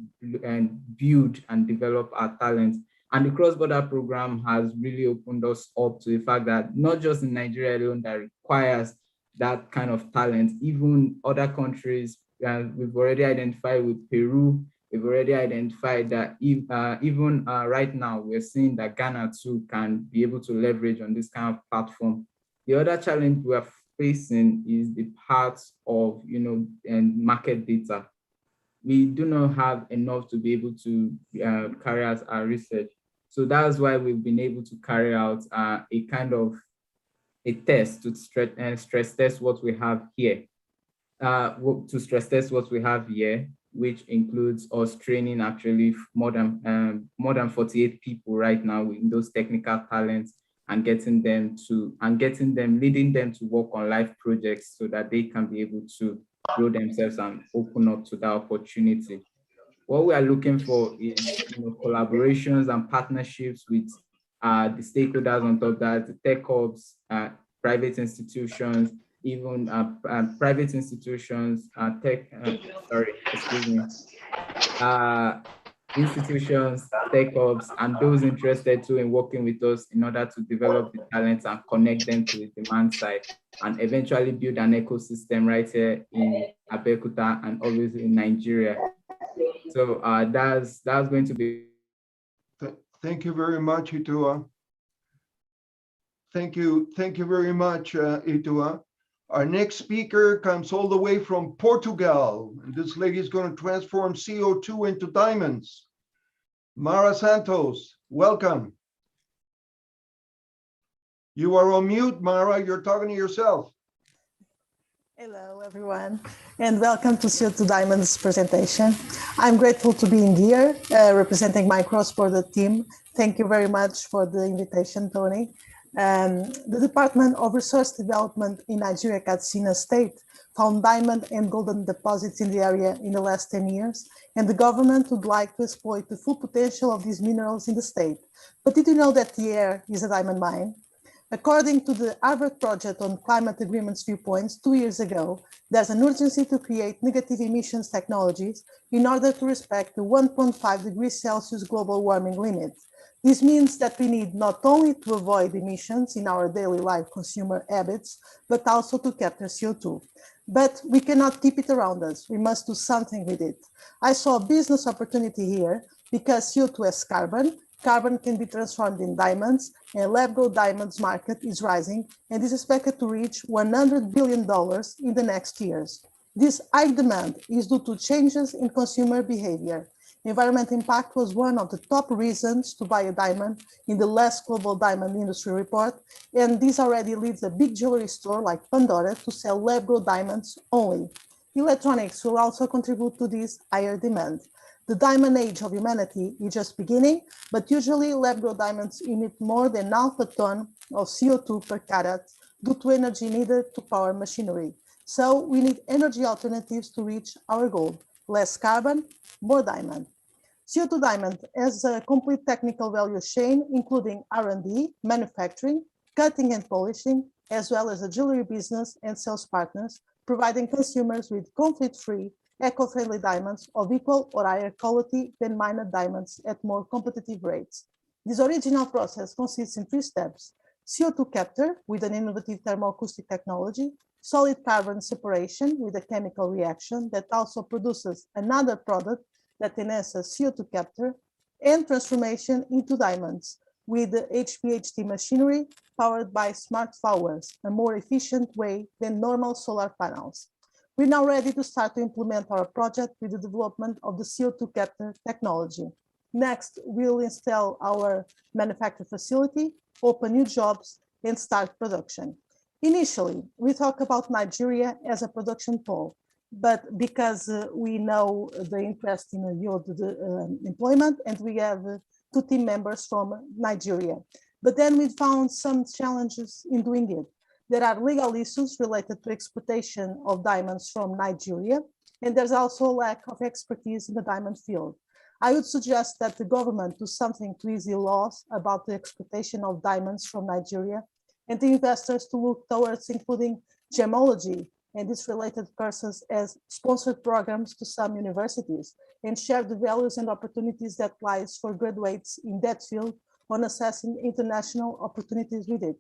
build and develop our talents. And the cross-border program has really opened us up to the fact that not just in Nigeria alone that requires that kind of talent, even other countries, we've already identified with Peru, we've already identified that even right now, we're seeing that Ghana too can be able to leverage on this kind of platform. The other challenge we're facing is the part of, you know, market data. We do not have enough to be able to carry out our research. So that's why we've been able to carry out a kind of a test to stress test what we have here. Which includes us training actually more than 48 people right now in those technical talents and leading them to work on live projects so that they can be able to grow themselves and open up to that opportunity. What we are looking for is, you know, collaborations and partnerships with the stakeholders on top of that, the tech hubs, private institutions, even private institutions, institutions, tech hubs, and those interested too in working with us in order to develop the talents and connect them to the demand side and eventually build an ecosystem right here in Abeokuta and obviously in Nigeria. So that's going to be. Thank you very much, Itua. Thank you very much, Itua. Our next speaker comes all the way from Portugal. And this lady is going to transform CO2 into diamonds. Mara Santos, welcome. You are on mute, Mara. You're talking to yourself. Hello, everyone, and welcome to CO2 Diamonds presentation. I'm grateful to be in here representing my cross-border team. Thank you very much for the invitation, Tony. The Department of Resource Development in Nigeria, Katsina State, found diamond and golden deposits in the area in the last 10 years, and the government would like to exploit the full potential of these minerals in the state. But did you know that the air is a diamond mine? According to the Harvard Project on Climate Agreements Viewpoints 2 years ago, there's an urgency to create negative emissions technologies in order to respect the 1.5 degrees Celsius global warming limit. This means that we need not only to avoid emissions in our daily life consumer habits, but also to capture CO2. But we cannot keep it around us. We must do something with it. I saw a business opportunity here because CO2 has carbon. Carbon can be transformed in diamonds, and lab-grown diamonds market is rising and is expected to reach $100 billion in the next years. This high demand is due to changes in consumer behavior. Environmental impact was one of the top reasons to buy a diamond in the last Global Diamond Industry Report, and this already leads a big jewelry store like Pandora to sell lab-grown diamonds only. Electronics will also contribute to this higher demand. The diamond age of humanity is just beginning, but usually lab-grown diamonds emit more than half a ton of CO2 per carat due to energy needed to power machinery. So we need energy alternatives to reach our goal: less carbon, more diamond. CO2 Diamond has a complete technical value chain, including R&D, manufacturing, cutting and polishing, as well as a jewelry business and sales partners, providing consumers with conflict-free, eco-friendly diamonds of equal or higher quality than mined diamonds at more competitive rates. This original process consists in 3 steps: CO2 capture with an innovative thermoacoustic technology, solid carbon separation with a chemical reaction that also produces another product that enhances CO2 capture, and transformation into diamonds with the HPHT machinery powered by smart flowers, a more efficient way than normal solar panels. We're now ready to start to implement our project with the development of the CO2 capture technology. Next, we'll install our manufacturing facility, open new jobs, and start production. Initially, we talk about Nigeria as a production pole, but because we know the interest in youth employment, and we have 2 team members from Nigeria. But then we found some challenges in doing it. There are legal issues related to exportation of diamonds from Nigeria, and there's also a lack of expertise in the diamond field. I would suggest that the government do something to ease the laws about the exportation of diamonds from Nigeria, and the investors to look towards including gemology and its related courses as sponsored programs to some universities, and share the values and opportunities that lies for graduates in that field on assessing international opportunities with it.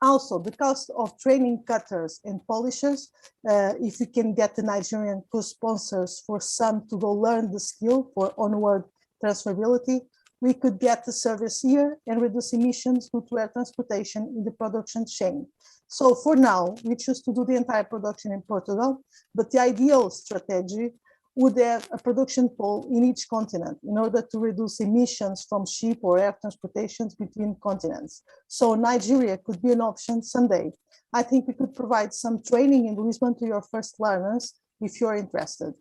Also, the cost of training cutters and polishers, if we can get the Nigerian co-sponsors for some to go learn the skill for onward transferability, we could get the service here and reduce emissions due to air transportation in the production chain. So for now, we choose to do the entire production in Portugal, but the ideal strategy would have a production pole in each continent in order to reduce emissions from ship or air transportations between continents. So Nigeria could be an option someday. I think we could provide some training in Lisbon to your first learners if you're interested.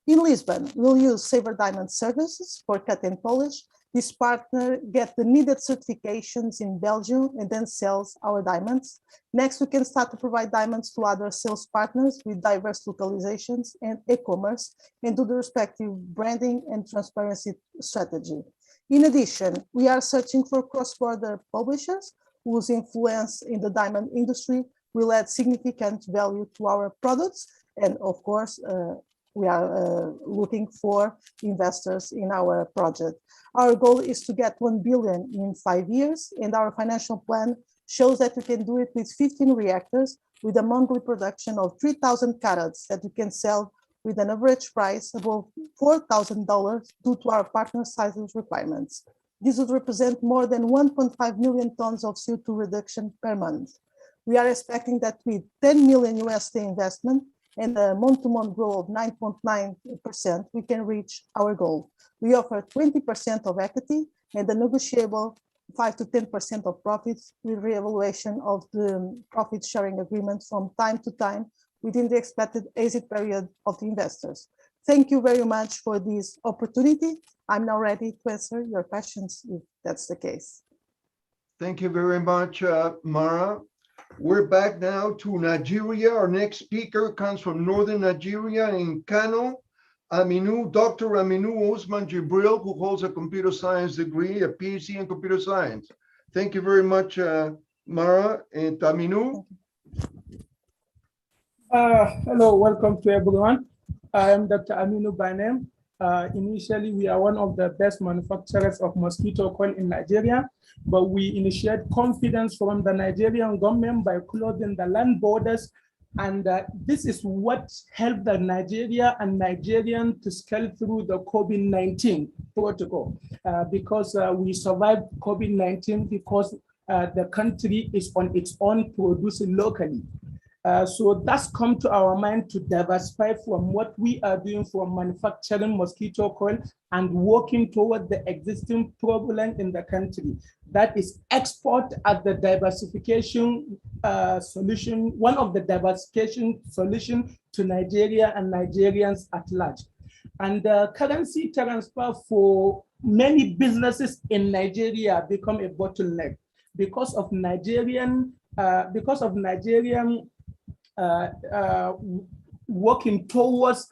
In Lisbon, we'll use Saver Diamond services for cut and polish. This partner gets the needed certifications in Belgium and then sells our diamonds. Next, we can start to provide diamonds to other sales partners with diverse localizations and e-commerce, and do the respective branding and transparency strategy. In addition, we are searching for cross-border publishers whose influence in the diamond industry will add significant value to our products. And of course, we are looking for investors in our project. Our goal is to get 1 billion in 5 years, and our financial plan shows that we can do it with 15 reactors with a monthly production of 3,000 carats that we can sell with an average price above $4,000 due to our partner sizes requirements. This would represent more than 1.5 million tons of CO2 reduction per month. We are expecting that with 10 million USD investment and a month-to-month growth of 9.9%, we can reach our goal. We offer 20% of equity and a negotiable 5 to 10% of profits with reevaluation of the profit sharing agreement from time to time within the expected exit period of the investors. Thank you very much for this opportunity. I'm now ready to answer your questions if that's the case. Thank you very much, Mara. We're back now to Nigeria. Our next speaker comes from northern Nigeria in Kano. Dr. Aminu Osman Jibril, who holds a computer science degree, a PhD in computer science. Thank you very much, Mara and Aminu. Hello, welcome to everyone. I am Dr. Aminu by name. Initially, we are one of the best manufacturers of mosquito coil in Nigeria, but we initiate confidence from the Nigerian government by closing the land borders. And this is what helped the Nigeria and Nigerian to scale through the COVID-19 protocol, because we survived COVID-19 because the country is on its own producing locally. So that's come to our mind to diversify from what we are doing from manufacturing mosquito coil and working toward the existing problem in the country. That is export as the diversification solution, one of the diversification solution to Nigeria and Nigerians at large. And currency transfer for many businesses in Nigeria become a bottleneck because of Nigerian working towards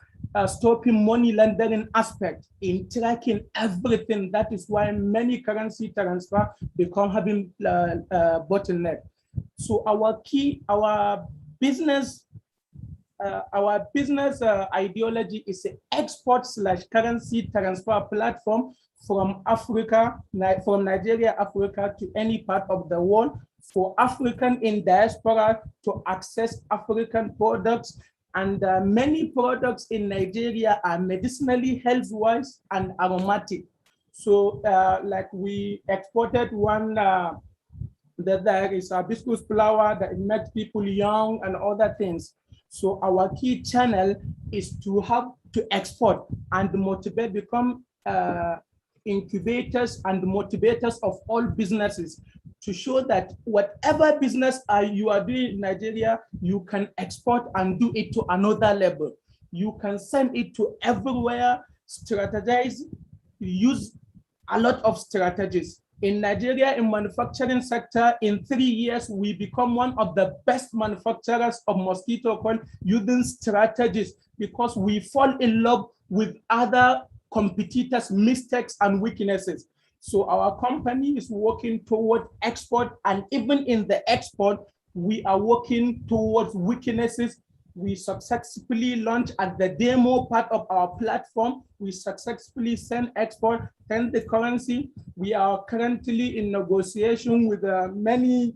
stopping money laundering aspect in tracking everything. That is why many currency transfer become having bottleneck. So our business ideology is an export/currency transfer platform from Africa, from Nigeria, Africa to any part of the world, for African in diaspora to access African products. And many products in Nigeria are medicinally, health-wise, and aromatic. So like we exported one, there is hibiscus flower that makes people young and other things. So our key channel is to have to export and motivate, become incubators and motivators of all businesses, to show that whatever business you are doing in Nigeria, you can export and do it to another level. You can send it to everywhere, strategize, use a lot of strategies. In Nigeria, in manufacturing sector, in 3 years, we become one of the best manufacturers of mosquito coil using strategies, because we fall in love with other competitors' mistakes and weaknesses. So our company is working toward export, and even in the export, we are working towards weaknesses. We successfully launched at the demo part of our platform. We successfully send export, send the currency. We are currently in negotiation with many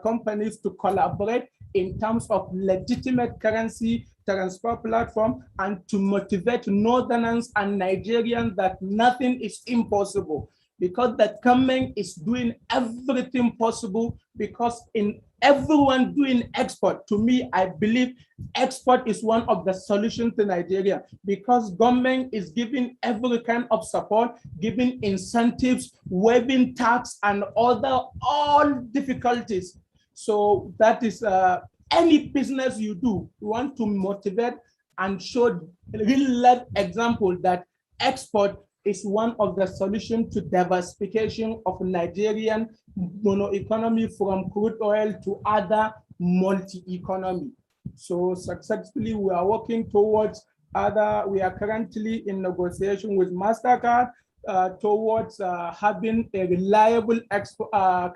companies to collaborate in terms of legitimate currency transfer platform and to motivate Northerners and Nigerians that nothing is impossible, because the government is doing everything possible, because in everyone doing export, to me, I believe export is one of the solutions to Nigeria, because government is giving every kind of support, giving incentives, waiving tax and all difficulties. So that is any business you do, you want to motivate and show real-life example that export is one of the solutions to diversification of Nigerian mono-economy from crude oil to other multi-economy. So successfully, we are working towards we are currently in negotiation with MasterCard towards having a reliable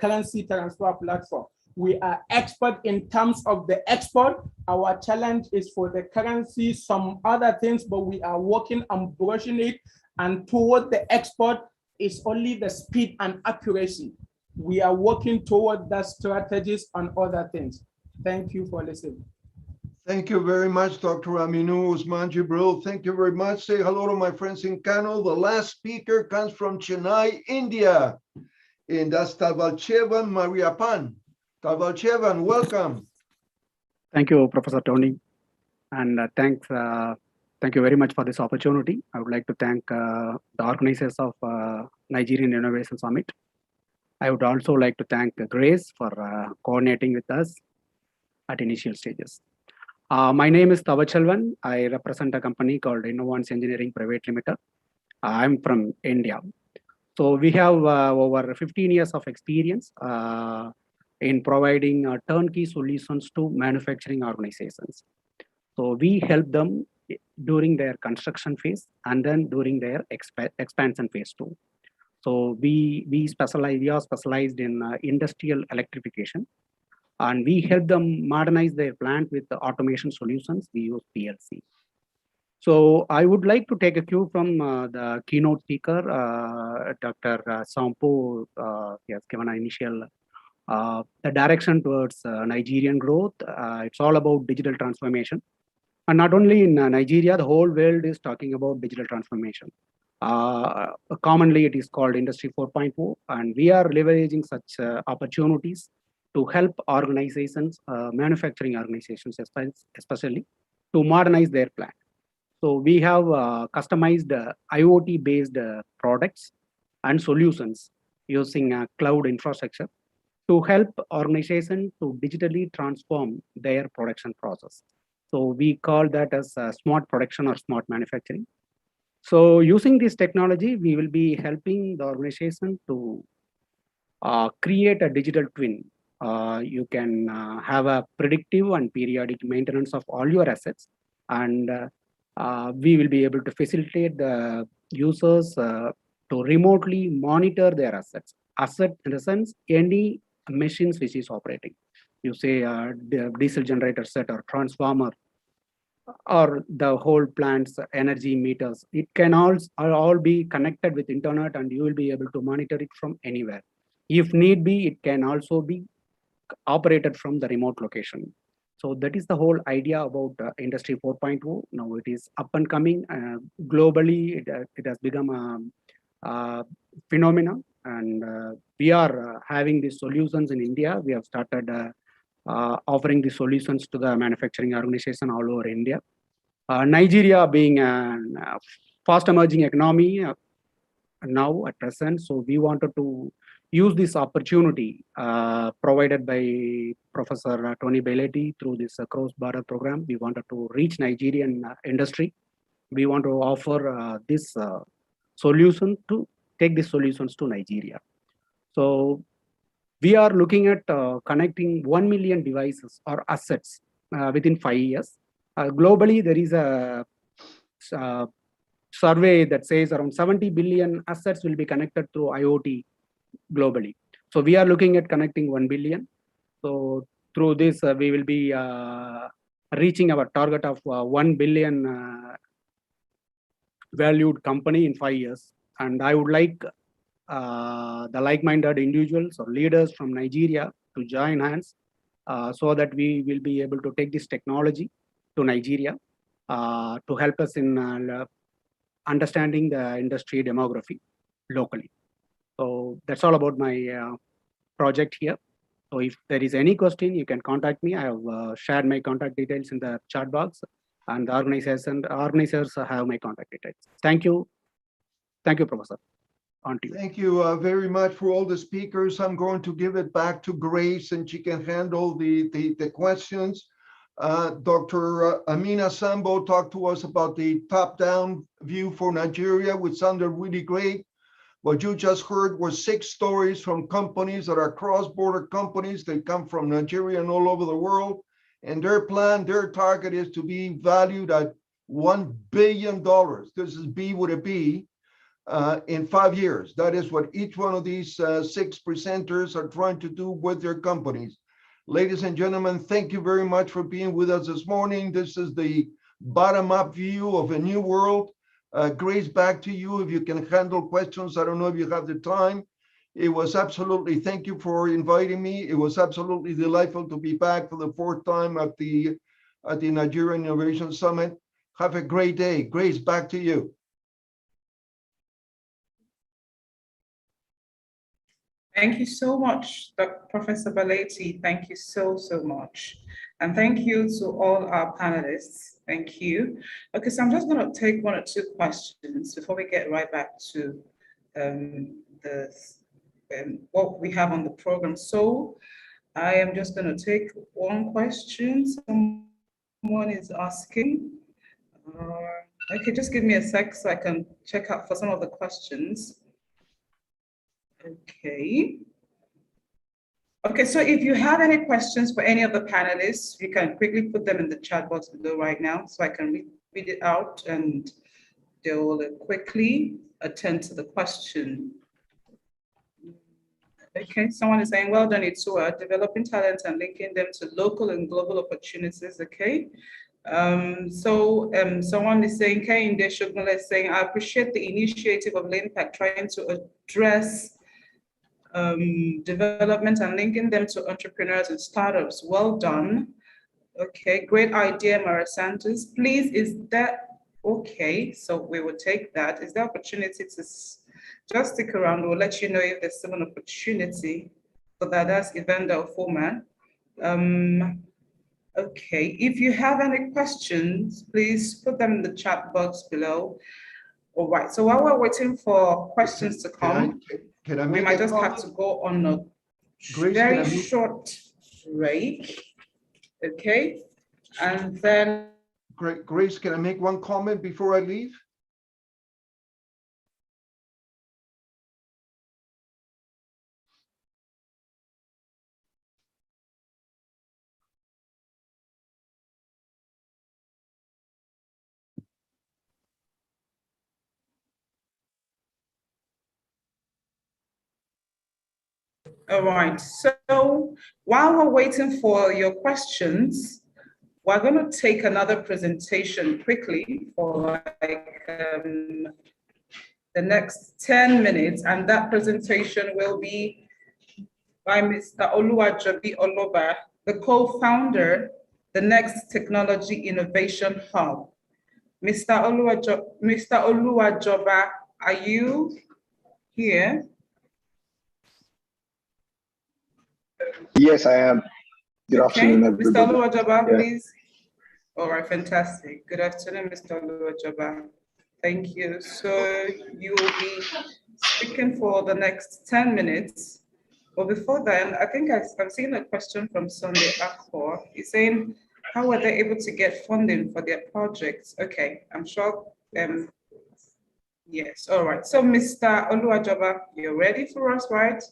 currency transfer platform. We are expert in terms of the export. Our challenge is for the currency, some other things, but we are working on brushing it. And toward the export is only the speed and accuracy. We are working toward the strategies and other things. Thank you for listening. Thank you very much, Dr. Aminu Osman Jibril. Thank you very much. Say hello to my friends in Kano. The last speaker comes from Chennai, India. And that's Tavalchevan Mariappan. Tavalchevan, welcome. Thank you, Professor Tony. And thank you very much for this opportunity. I would like to thank the organizers of Nigerian Innovation Summit. I would also like to thank Grace for coordinating with us at initial stages. My name is Tavachalvan. I represent a company called Innovance Engineering Private Limited. I'm from India. So we have over 15 years of experience in providing turnkey solutions to manufacturing organizations. So we help them during their construction phase and then during their expansion phase too. So we are specialized in industrial electrification, and we help them modernize their plant with the automation solutions. We use PLC. So I would like to take a cue from the keynote speaker, Dr. Sampo. He has given an initial the direction towards Nigerian growth. It's all about digital transformation. And not only in Nigeria, the whole world is talking about digital transformation. Commonly, it is called Industry 4.0, and we are leveraging such opportunities to help organizations, manufacturing organizations especially, to modernize their plant. So we have customized IoT-based products and solutions using cloud infrastructure to help organizations to digitally transform their production process. So we call that as smart production or smart manufacturing. So using this technology, we will be helping the organization to create a digital twin. You can have a predictive and periodic maintenance of all your assets, and we will be able to facilitate the users to remotely monitor their assets. Asset in the sense, any machines which is operating. You say the diesel generator set or transformer, or the whole plant's energy meters. It can all be connected with internet, and you will be able to monitor it from anywhere. If need be, it can also be operated from the remote location. So that is the whole idea about Industry 4.0. Now it is up and coming. Globally, it has become a phenomenon, and we are having these solutions in India. We have started offering the solutions to the manufacturing organization all over India. Nigeria being a fast emerging economy now at present, so we wanted to use this opportunity provided by Professor Tony Belletti through this cross-border program. We wanted to reach Nigerian industry. We want to offer this solution to take these solutions to Nigeria. So we are looking at connecting 1 million devices or assets within 5 years. Globally, there is a survey that says around 70 billion assets will be connected through IoT globally. So we are looking at connecting 1 billion. So through this, we will be reaching our target of 1 billion valued company in 5 years. And I would like the like-minded individuals or leaders from Nigeria to join hands so that we will be able to take this technology to Nigeria to help us in understanding the industry demography locally. So that's all about my project here. So if there is any question, you can contact me. I have shared my contact details in the chat box, and the organizers have my contact details. Thank you. Thank you, Professor. On to you. Thank you very much for all the speakers. I'm going to give it back to Grace, and she can handle the questions. Dr. Amina Sambo talked to us about the top-down view for Nigeria, which sounded really great. What you just heard were 6 stories from companies that are cross-border companies. They come from Nigeria and all over the world. And their plan, their target is to be valued at $1 billion. This is B with a B in 5 years. That is what each one of these 6 presenters are trying to do with their companies. Ladies and gentlemen, thank you very much for being with us this morning. This is the bottom-up view of a new world. Grace, back to you if you can handle questions. I don't know if you have the time. It was absolutely, thank you for inviting me. It was absolutely delightful to be back for the 4th time at the Nigerian Innovation Summit. Have a great day. Grace, back to you. Thank you so much, Professor Belletti. Thank you so much. And thank you to all our panelists. Thank you. Okay, so I'm just going to take 1 or 2 questions before we get right back to what we have on the program. So I am just going to take 1 question. someone is asking. Okay, just give me a sec so I can check out for some of the questions. Okay. Okay, so if you have any questions for any of the panelists, you can quickly put them in the chat box below right now so I can read it out and they will quickly attend to the question. Okay, someone is saying, well done, Itua, developing talent and linking them to local and global opportunities, okay. Someone is saying, Kehinde Shugmule is saying, I appreciate the initiative of LINPAC trying to address development and linking them to entrepreneurs and startups. Well done. Okay, great idea, Mara Santos. Please, is that okay? So we will take that. Is there opportunity to just stick around? We'll let you know if there's still an opportunity for that. That's Evander Foreman. Okay, if you have any questions, please put them in the chat box below. All right, so while we're waiting for questions to come, we might just have to go on a very short break. Okay, and then. Grace, can I make one comment before I leave? All right, so while we're waiting for your questions, we're going to take another presentation quickly for like the next 10 minutes, and that presentation will be by Mr. Oluwajobi Oloba, the co-founder, the Next Technology Innovation Hub. Mr. Oluwajoba, are you here? Yes, I am. Good afternoon, everybody. Mr. Oluwajoba, please. All right, fantastic. Good afternoon, Mr. Oluwajoba. Thank you. So you will be speaking for the next 10 minutes. But before then, I think I'm seeing a question from Sunday Akor. He's saying, how were they able to get funding for their projects? Okay, I'm sure. Yes, all right. So Mr. Oluwajoba, you're ready for us, right?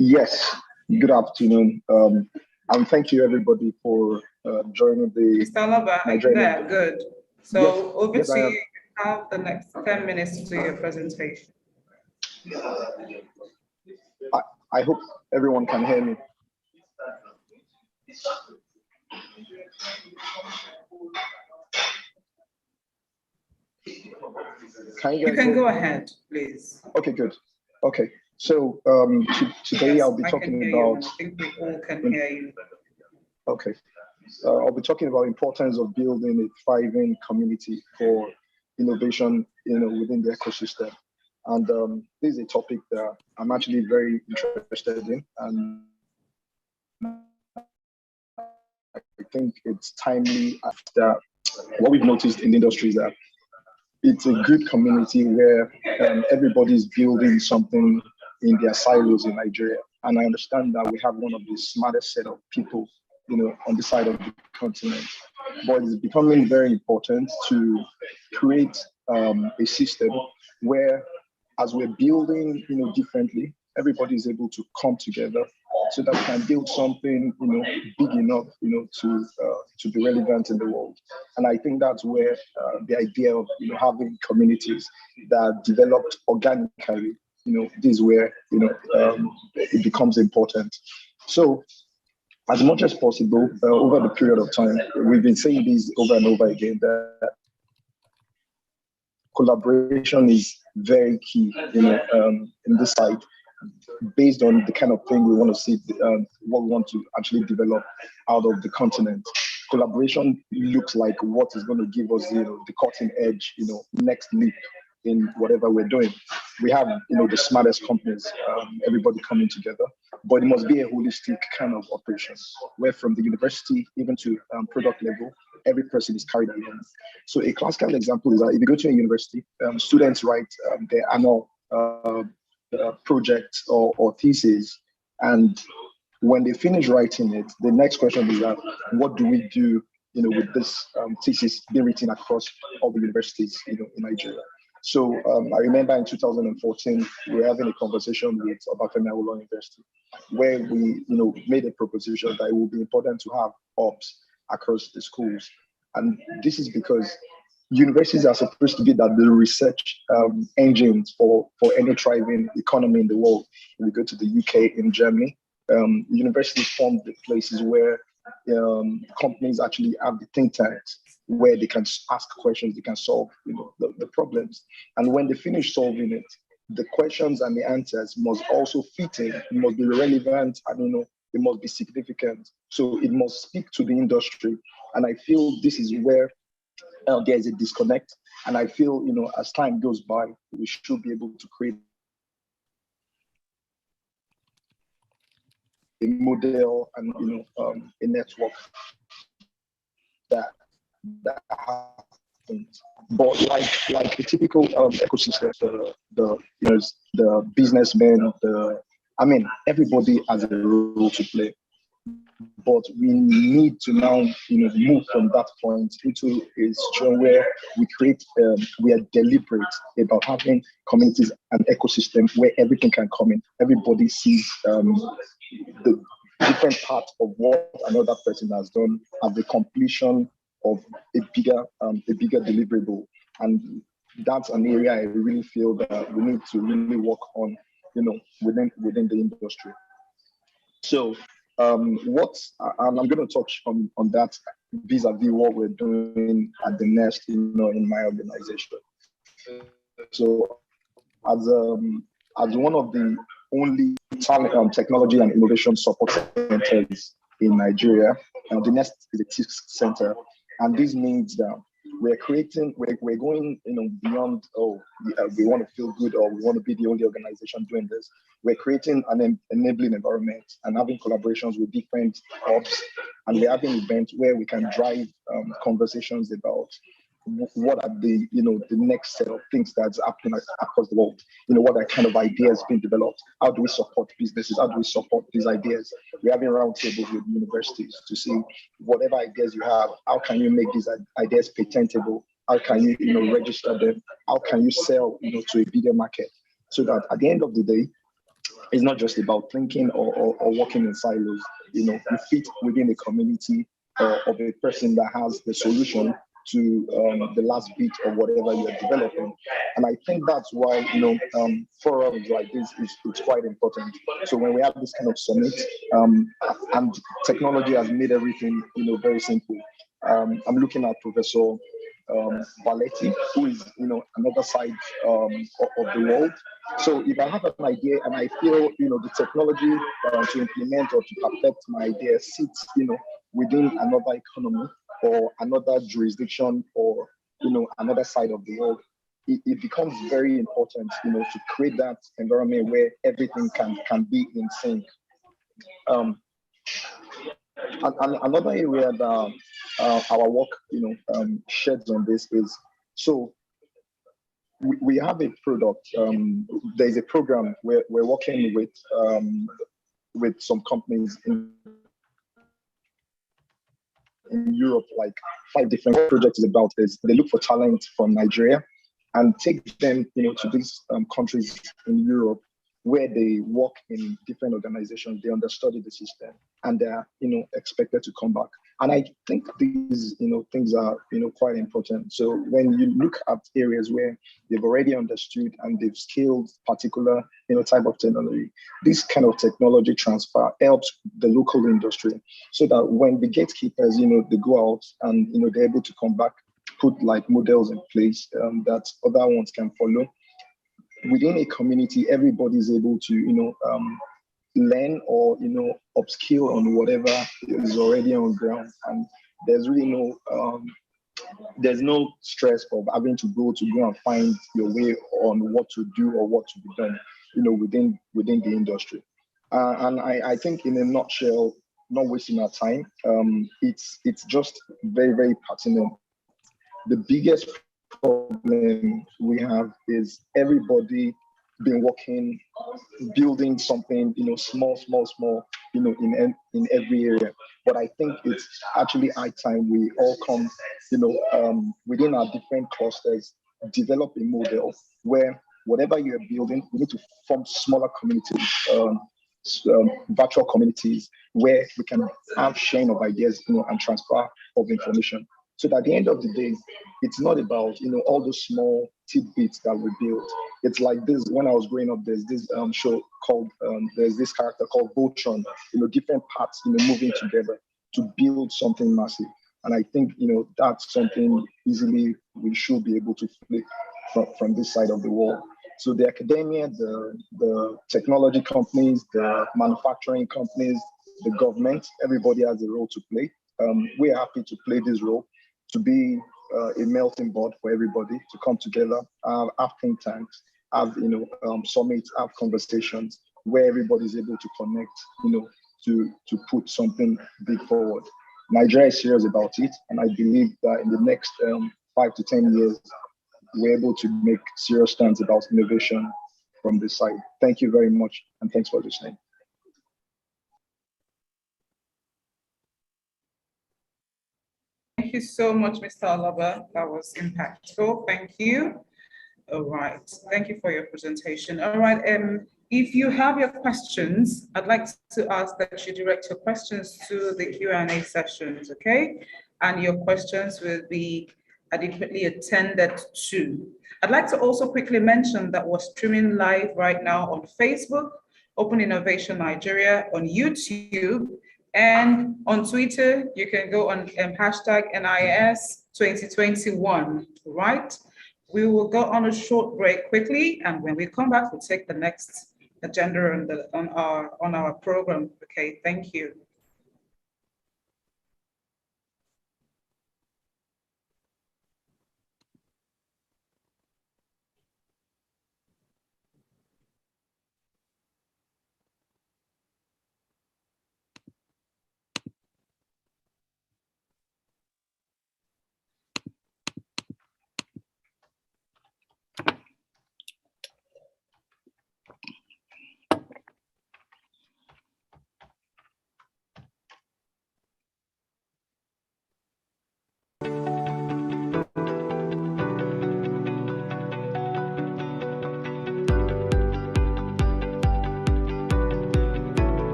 Yes, good afternoon. And thank you everybody for joining the Mr. Oloba, are you there? Good. So yes, over yes, to you. You have the next 10 minutes to do your presentation. I hope everyone can hear me. You can go ahead, please. Okay, good. Okay, so today Yes, I'll be I talking can hear you, about. and I think we all can hear you. Okay, I'll be talking about importance of building a thriving community for innovation, within the ecosystem. And this is a topic that I'm actually very interested in, and I think it's timely after what we've noticed in the industry is that it's a good community where everybody's building something in their silos in Nigeria. And I understand that we have one of the smartest set of people, on the side of the continent. But it's becoming very important to create a system where, as we're building, differently, everybody is able to come together so that we can build something, big enough, to be relevant in the world. And I think that's where the idea of, having communities that developed organically, this is where, it becomes important. So, as much as possible, over the period of time, we've been saying this over and over again, that collaboration is very key, in this side, based on the kind of thing we want to see, what we want to actually develop out of the continent. Collaboration looks like what is going to give us, the cutting edge, next leap in whatever we're doing. We have, the smartest companies, everybody coming together, but it must be a holistic kind of operation, where from the university even to product level, every person is carried along. So a classical example is that if you go to a university, students write their annual project or thesis, and when they finish writing it, the next question is that what do we do, with this thesis being written across all the universities, in Nigeria. So I remember in 2014, we were having a conversation with Obafemi Awolowo University, where we, made a proposition that it would be important to have ops across the schools. And this is because universities are supposed to be the research engines for any thriving economy in the world. We go to the UK and Germany. Universities form the places where companies actually have the think tanks where they can ask questions, they can solve the problems. And when they finish solving it, the questions and the answers must also fit in, it must be relevant, and it must be significant. So it must speak to the industry. And I feel this is where there is a disconnect. And I feel, as time goes by, we should be able to create a model and a network that happens. But like a typical ecosystem, the businessmen, everybody has a role to play. But we need to now, move from that point into a situation where we are deliberate about having communities and ecosystem where everything can come in. Everybody sees the different part of what another person has done at the completion of a bigger deliverable. And that's an area I really feel that we need to really work on, within the industry. So I'm going to touch on that vis-a-vis what we're doing at the Nest, in my organization. So as one of the only talent, technology and innovation support centers in Nigeria, the Nest is a TISC center, and this means that we're going, beyond, we want to feel good or we want to be the only organization doing this. We're creating an enabling environment and having collaborations with different hubs, and we're having events where we can drive conversations about what are the next set of things that's happening across the world. What are kind of ideas being developed? How do we support businesses? How do we support these ideas? We're having roundtables with universities to see whatever ideas you have, how can you make these ideas patentable? How can you register them? How can you sell to a bigger market? So that at the end of the day, it's not just about thinking or working in silos. You fit within a community of a person that has the solution to the last bit of whatever you're developing. And I think that's why, forums like this it's quite important. So when we have this kind of summit, and technology has made everything, very simple. I'm looking at Professor Valetti, who is, another side of the world. So if I have an idea and I feel, the technology to implement or to perfect my idea sits, within another economy or another jurisdiction or, another side of the world, it becomes very important, to create that environment where everything can be in sync. Another area that our work, sheds on this is, so we have a product. There's a program where we're working with some companies in Europe, like 5 different projects is about is they look for talent from Nigeria and take them, to these countries in Europe where they work in different organizations. They understudy the system and they're, expected to come back. And I think these, things are, quite important. So when you look at areas where they've already understood and they've scaled particular, type of technology, this kind of technology transfer helps the local industry so that when the gatekeepers, they go out and, they're able to come back, put like models in place that other ones can follow. Within a community, everybody is able to, learn or, upskill on whatever is already on ground. And there's really there's no stress of having to go and find your way on what to do or what to be done, within the industry. And I think in a nutshell, not wasting our time, it's just very, very pertinent. The biggest problem we have is everybody been working, building something, small, in every area. But I think it's actually high time we all come, within our different clusters, develop a model where whatever you're building, we need to form smaller communities, virtual communities where we can have sharing of ideas, and transfer of information. So that at the end of the day, it's not about, all those small tidbits that we build. It's like this, when I was growing up, there's this show called, there's this character called Voltron, different parts, moving together to build something massive. And I think, that's something easily we should be able to flip from this side of the wall. So the academia, the technology companies, the manufacturing companies, the government, everybody has a role to play. We're happy to play this role, to be a melting pot for everybody to come together, have think tanks, have summits, have conversations where everybody's able to connect, to put something big forward. Nigeria is serious about it, and I believe that in the next 5 to 10 years, we're able to make serious stands about innovation from this side. Thank you very much, and thanks for listening. Thank you so much, Mr. Alaba. That was impactful. Thank you. All right. Thank you for your presentation. All right. If you have your questions, I'd like to ask that you direct your questions to the Q&A sessions, okay? And your questions will be adequately attended to. I'd like to also quickly mention that we're streaming live right now on Facebook, Open Innovation Nigeria, on YouTube, and on Twitter. You can go on hashtag NIS 2021, right? We will go on a short break quickly, and when we come back, we'll take the next agenda on our program. Okay, thank you.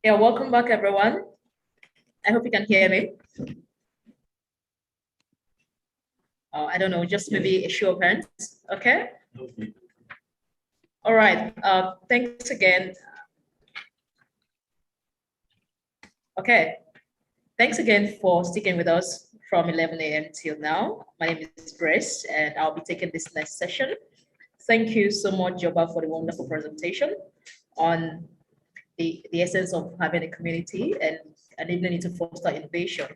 Yeah, welcome back, everyone. I hope you can hear me. I don't know, just maybe a show of hands, okay? All right, thanks again. Okay, thanks again for sticking with us from 11 a.m. till now. My name is Grace, and I'll be taking this next session. Thank you so much, Joba, for the wonderful presentation on the essence of having a community and enabling it to foster innovation.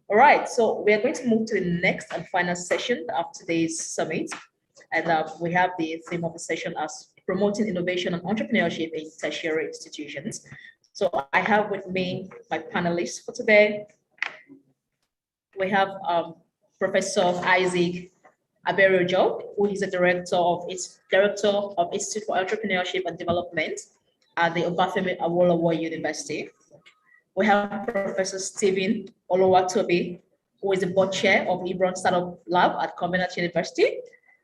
All right, so we are going to move to the next and final session of today's summit. And we have the theme of the session as promoting innovation and entrepreneurship in tertiary institutions. So I have with me my panelists for today. We have Professor Isaac Aberojo, who is the Director of Institute for Entrepreneurship and Development at the Obafemi Awolowo University. We have Professor Stephen Oluwatobi, who is the Board Chair of Ibron Startup Lab at Covenant University.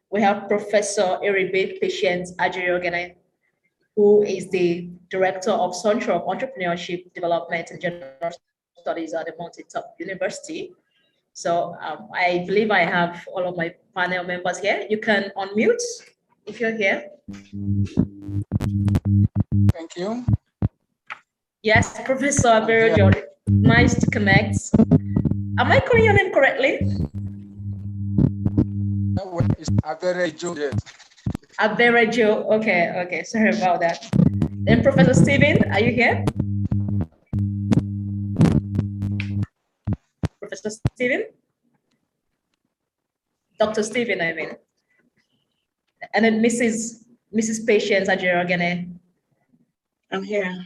We have Professor Eribe Patience Ajayogene, who is the Director of Center of Entrepreneurship Development and General Studies at the Mountain Top University. So I believe I have all of my panel members here. You can unmute if you're here. Thank you. Yes, Professor Aberojo, nice to connect. Am I calling your name correctly? No, it's Aberojo. Yes. Aberojo, okay, sorry about that. Then Professor Stephen, are you here? Professor Stephen? Dr. Stephen, I mean. And then Mrs. Patience Ajayogene. I'm here.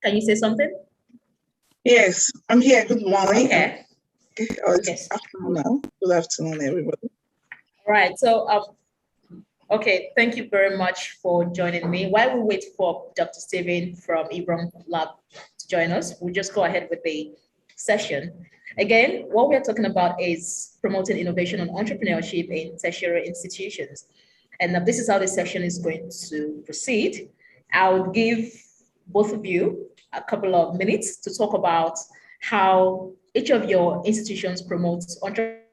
Can you say something? Yes, I'm here. Good morning. Okay. It's afternoon now. Good afternoon, everybody. All right. So, okay. Thank you very much for joining me. While we wait for Dr. Stephen from Ibron Lab to join us, we'll just go ahead with the session. Again, what we're talking about is promoting innovation and entrepreneurship in tertiary institutions. And this is how this session is going to proceed. I'll give both of you a couple of minutes to talk about how each of your institutions promotes entrepreneurship.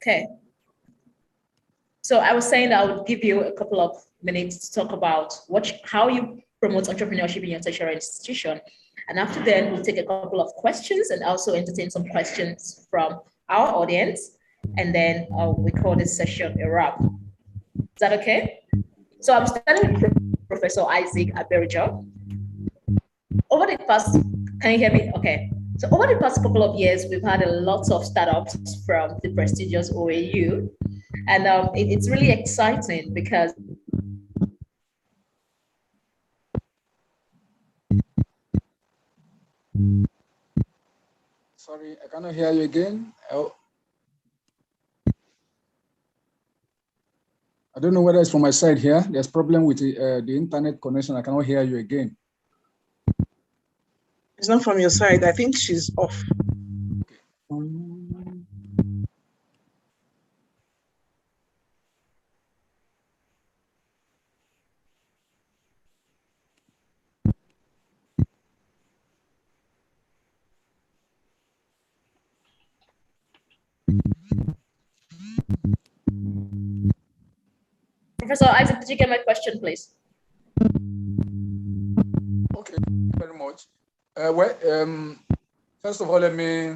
Okay. So I was saying that I would give you a couple of minutes to talk about how you promote entrepreneurship in your tertiary institution. And after then, we'll take a couple of questions and also entertain some questions from our audience. And then we call this session a wrap. Is that okay? So I'm starting with Professor Isaac Aberojo. Over the past, can you hear me? Okay. So over the past couple of years, we've had a lot of startups from the prestigious OAU. And it's really exciting because Sorry, I cannot hear you again. I don't know whether it's from my side here. There's problem with the internet connection. I cannot hear you again. It's not from your side. I think she's off. Professor Isaac, did you get my question, please? Okay, very much. First of all, let me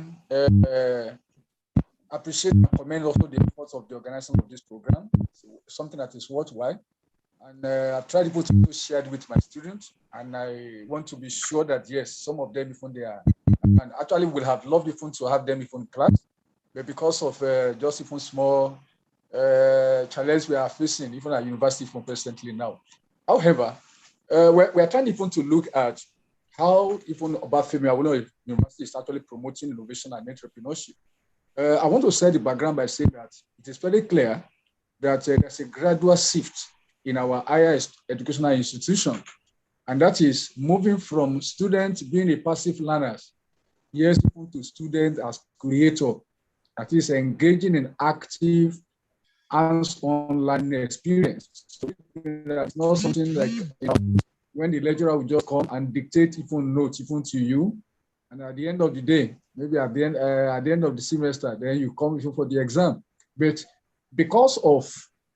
appreciate and commend also the efforts of the organizers of this program. It's something that is worthwhile. And I've tried to share it with my students. And I want to be sure that, yes, some of them, even they are, and actually will have loved even to have them even class, but because of just even small challenge we are facing, even at university from presently now. However, we are trying even to look at how even Obafemi Awolowo University is actually promoting innovation and entrepreneurship. I want to set the background by saying that it is very clear that there's a gradual shift in our higher educational institution, and that is moving from students being a passive learners, yes, to students as creators, that is engaging in active hands-on learning experience. So it's not something like when the lecturer will just come and dictate even notes even to you, and at the end of the day, maybe at the end of the semester, then you come for the exam. But because of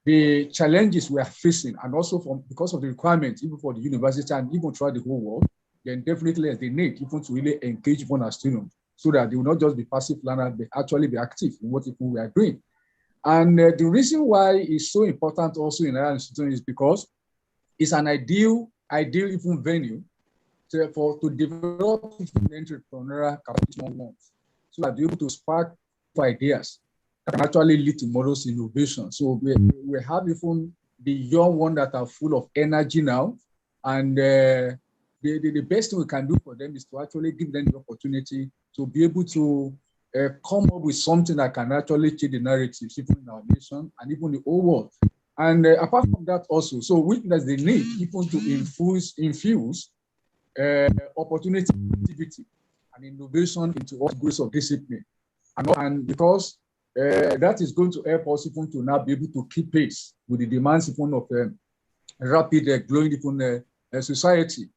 the challenges we are facing, and also because of the requirements, even for the university and even throughout the whole world, then definitely there's the need even to really engage upon our students so that they will not just be passive learners, but actually be active in what we are doing. And the reason why it's so important also in our institution is because it's an ideal even venue to develop entrepreneurial capacity, so that they're able to spark ideas that can actually lead to tomorrow's innovation. So we have even the young ones that are full of energy now, and the best thing we can do for them is to actually give them the opportunity to be able to come up with something that can actually change the narratives, even in our nation and even the whole world. And apart from that also, so witness the need even to infuse opportunity, activity, and innovation into all degrees of discipline. And because that is going to help us even to now be able to keep pace with the demands even of rapid growing even society.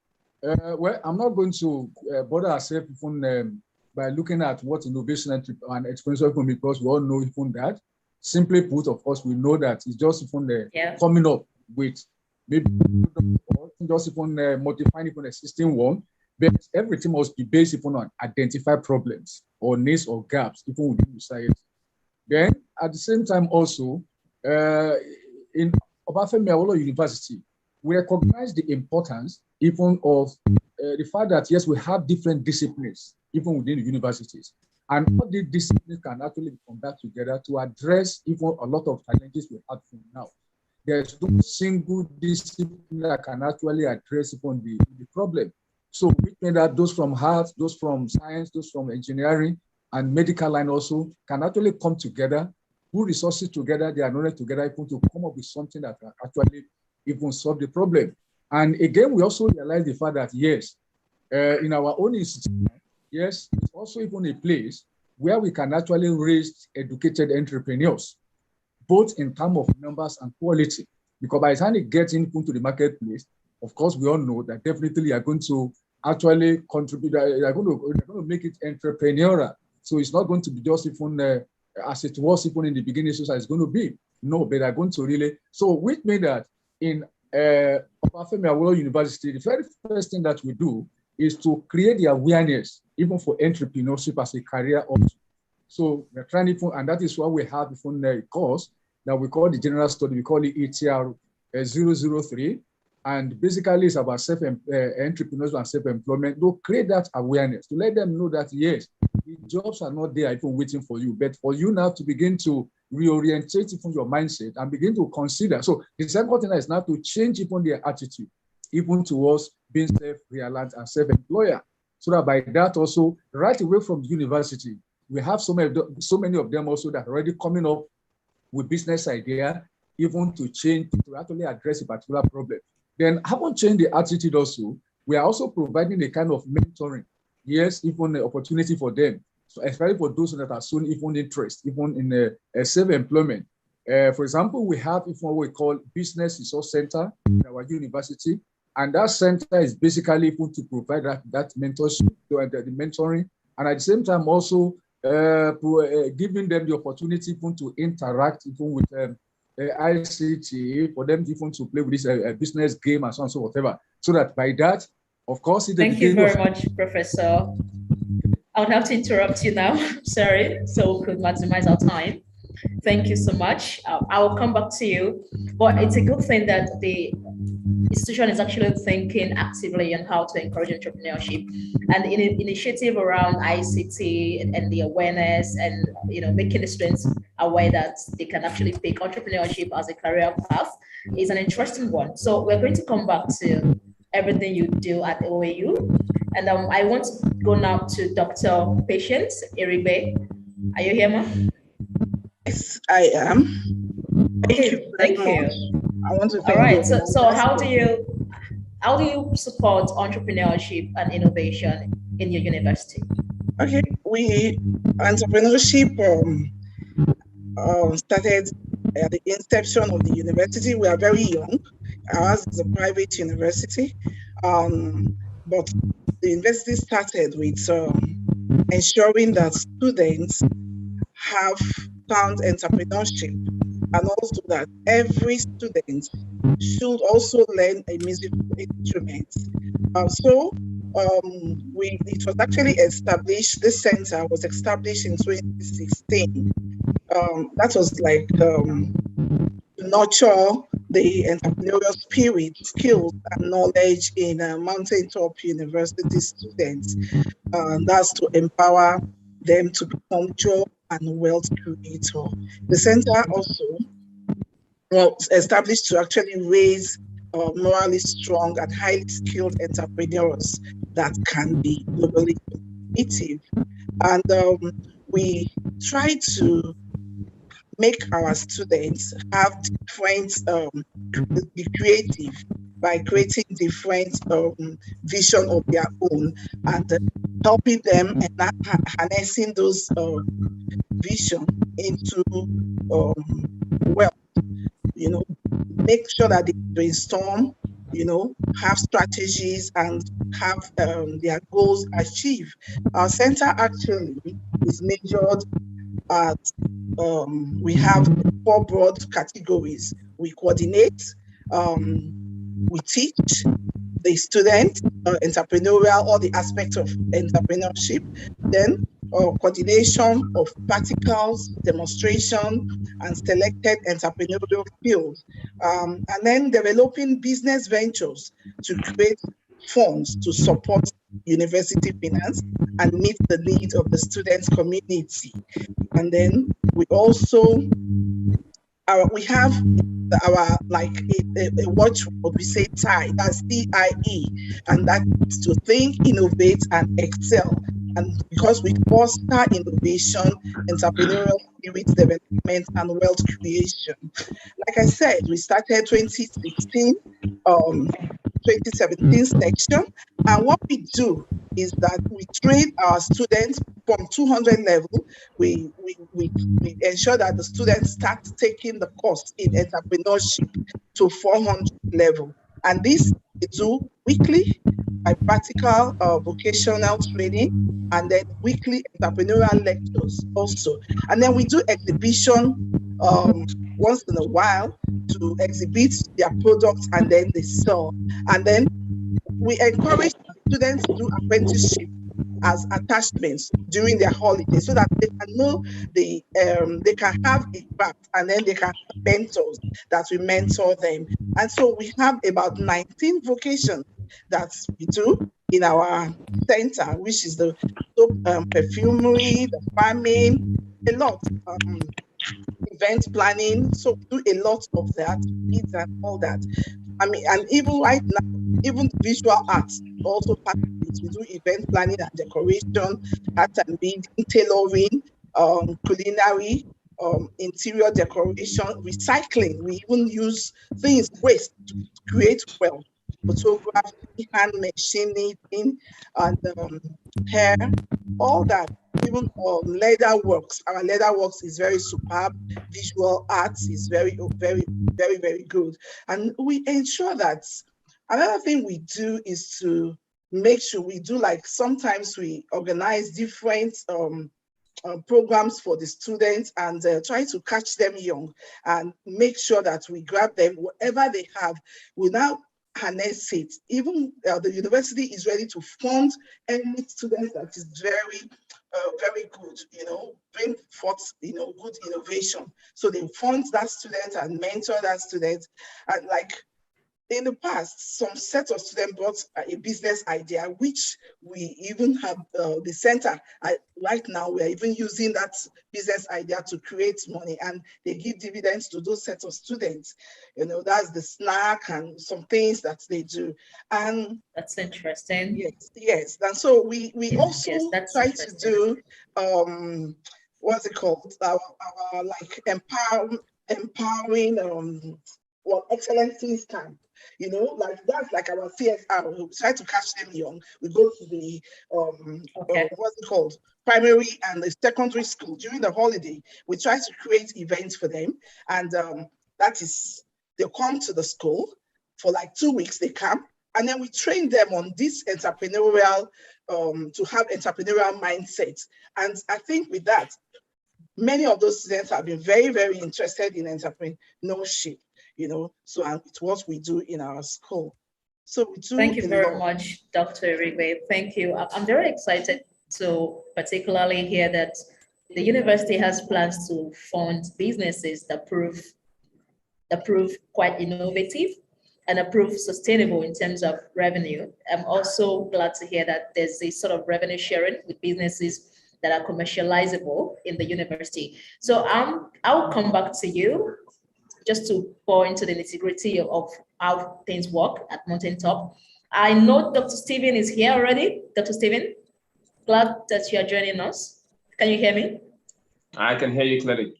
Well, I'm not going to bother ourselves even by looking at what innovation and experience will be, because we all know even that. Simply put, of course, we know that it's just even coming up with maybe just even modifying even existing one, but everything must be based upon on identify problems or needs or gaps even within society. Then at the same time also, in Obafemi Awolowo University, we recognize the importance even of the fact that yes, we have different disciplines even within the universities. And all these disciplines can actually come back together to address even a lot of challenges we have from now. There's no single discipline that can actually address upon the problem. So we think that those from health, those from science, those from engineering and medical line also can actually come together, put resources together, they are knowledge together, even to come up with something that can actually even solve the problem. And again, we also realize the fact that yes, in our own institution, yes, it's also even a place where we can actually raise educated entrepreneurs, both in terms of numbers and quality. Because by the time it gets into the marketplace, of course, we all know that definitely you are going to actually contribute, you're going to make it entrepreneurial. So it's not going to be just even as it was even in the beginning, so it's going to be. No, but they're going to really. So with me that in Obafemi Awolowo University, the very first thing that we do is to create the awareness, even for entrepreneurship as a career option. So we're trying to, and that is why we have a course that we call the general study, we call it ETR 003. And basically it's about entrepreneurship and self-employment. To create that awareness, to let them know that yes, the jobs are not there even waiting for you, but for you now to begin to reorientate even your mindset and begin to consider. So the second thing is now to change even their attitude, even towards being self-reliant and self-employer. So that by that also, right away from the university, we have so many of them also that are already coming up with business idea, even to change, to actually address a particular problem. Then having changed the attitude also, we are also providing a kind of mentoring. Yes, even the opportunity for them. So especially for those that are showing even interest, even in a self-employment. For example, we have what we call Business Resource Center in our university. And that center is basically even to provide that mentorship, the mentoring, and at the same time also giving them the opportunity even to interact even with ICT, for them even to play with this business game and so on and so whatever. So that by that, of course, thank you very much, Professor. I would have to interrupt you now. Sorry, so we could maximize our time. Thank you so much. I will come back to you, but it's a good thing that the institution is actually thinking actively on how to encourage entrepreneurship, and in an initiative around ICT and the awareness and making the students aware that they can actually pick entrepreneurship as a career path is an interesting one. So we're going to come back to everything you do at OAU. And I want to go now to Dr. Patience Iribe. Are you here, ma'am? Yes, I am. Okay, thank you. I want to All thank right. you. So how do you support entrepreneurship and innovation in your university? Okay, entrepreneurship started at the inception of the university. We are very young. Ours is a private university, but the university started with ensuring that students have found entrepreneurship, and also that every student should also learn a musical instrument. It was actually established, this center was established in 2016. That was like nurture the entrepreneurial spirit, skills, and knowledge in mountaintop university students. That's to empower them to become job and wealth creator. The center also was established to actually raise morally strong and highly skilled entrepreneurs that can be globally competitive. And we try to make our students have different, be creative by creating different vision of their own, and helping them and harnessing those vision into wealth. Make sure that they brainstorm, have strategies and have their goals achieved. Our center actually is measured at, we have 4 broad categories. We coordinate, we teach the students entrepreneurial, all the aspects of entrepreneurship, then coordination of practicals, demonstration, and selected entrepreneurial fields, and then developing business ventures to create funds to support university finance and meet the needs of the students' community. And then we also we have our a watchword, we say TIE, that's TIE, and that is to think, innovate, and excel. And because we foster innovation, entrepreneurial spirit development, and wealth creation. Like I said, we started 2016, 2017 section, and what we do is that we train our students from 200 level. We ensure that the students start taking the course in entrepreneurship to 400 level, and this we do weekly by practical vocational training, and then weekly entrepreneurial lectures also. And then we do exhibition once in a while to exhibit their products, and then they sell. And then we encourage students to do apprenticeship as attachments during their holidays, so that they can know they can have a craft, and then they can have mentors that will mentor them. And so we have about 19 vocations that we do in our center, which is the soap, perfumery, the farming, a lot, event planning. So we do a lot of that, kids and all that. I mean, and even right now, even visual arts also part of it. We do event planning and decoration, art and building, tailoring, culinary, interior decoration, recycling. We even use things, waste, to create wealth. Photography, hand machining, and hair, all that. Even leather works. Our leather works is very superb. Visual arts is very, very, very, very good. And we ensure that another thing we do is to make sure we do, like, sometimes we organize different programs for the students, and try to catch them young and make sure that we grab them, whatever they have. We now harness it. Even the university is ready to fund any student that is very, very good, bring forth, good innovation. So they fund that student and mentor that student. And like in the past, some set of students brought a business idea, which we even have the center. Right now, we are even using that business idea to create money, and they give dividends to those set of students. You know, that's the snack and some things that they do. And that's interesting. Yes, yes. And so we also try to do what's it called? Our like empowering excellencies camp. You know, like that's like our CSR. We try to catch them young. We go to the what's it called? Primary and the secondary school during the holiday. We try to create events for them, and that is they come to the school for like 2 weeks. They come, and then we train them on this entrepreneurial to have entrepreneurial mindsets. And I think with that, many of those students have been very, very interested in entrepreneurship. You know, so and it's what we do in our school. So we do. Thank you very much, Dr. Irigwe. Thank you. I'm very excited to particularly hear that the university has plans to fund businesses that prove quite innovative and prove sustainable in terms of revenue. I'm also glad to hear that there's a sort of revenue sharing with businesses that are commercializable in the university. So I'll come back to you just to pour into the nitty-gritty of how things work at Mountain Top. I know Dr. Stephen is here already. Dr. Stephen, glad that you are joining us. Can you hear me? I can hear you clearly.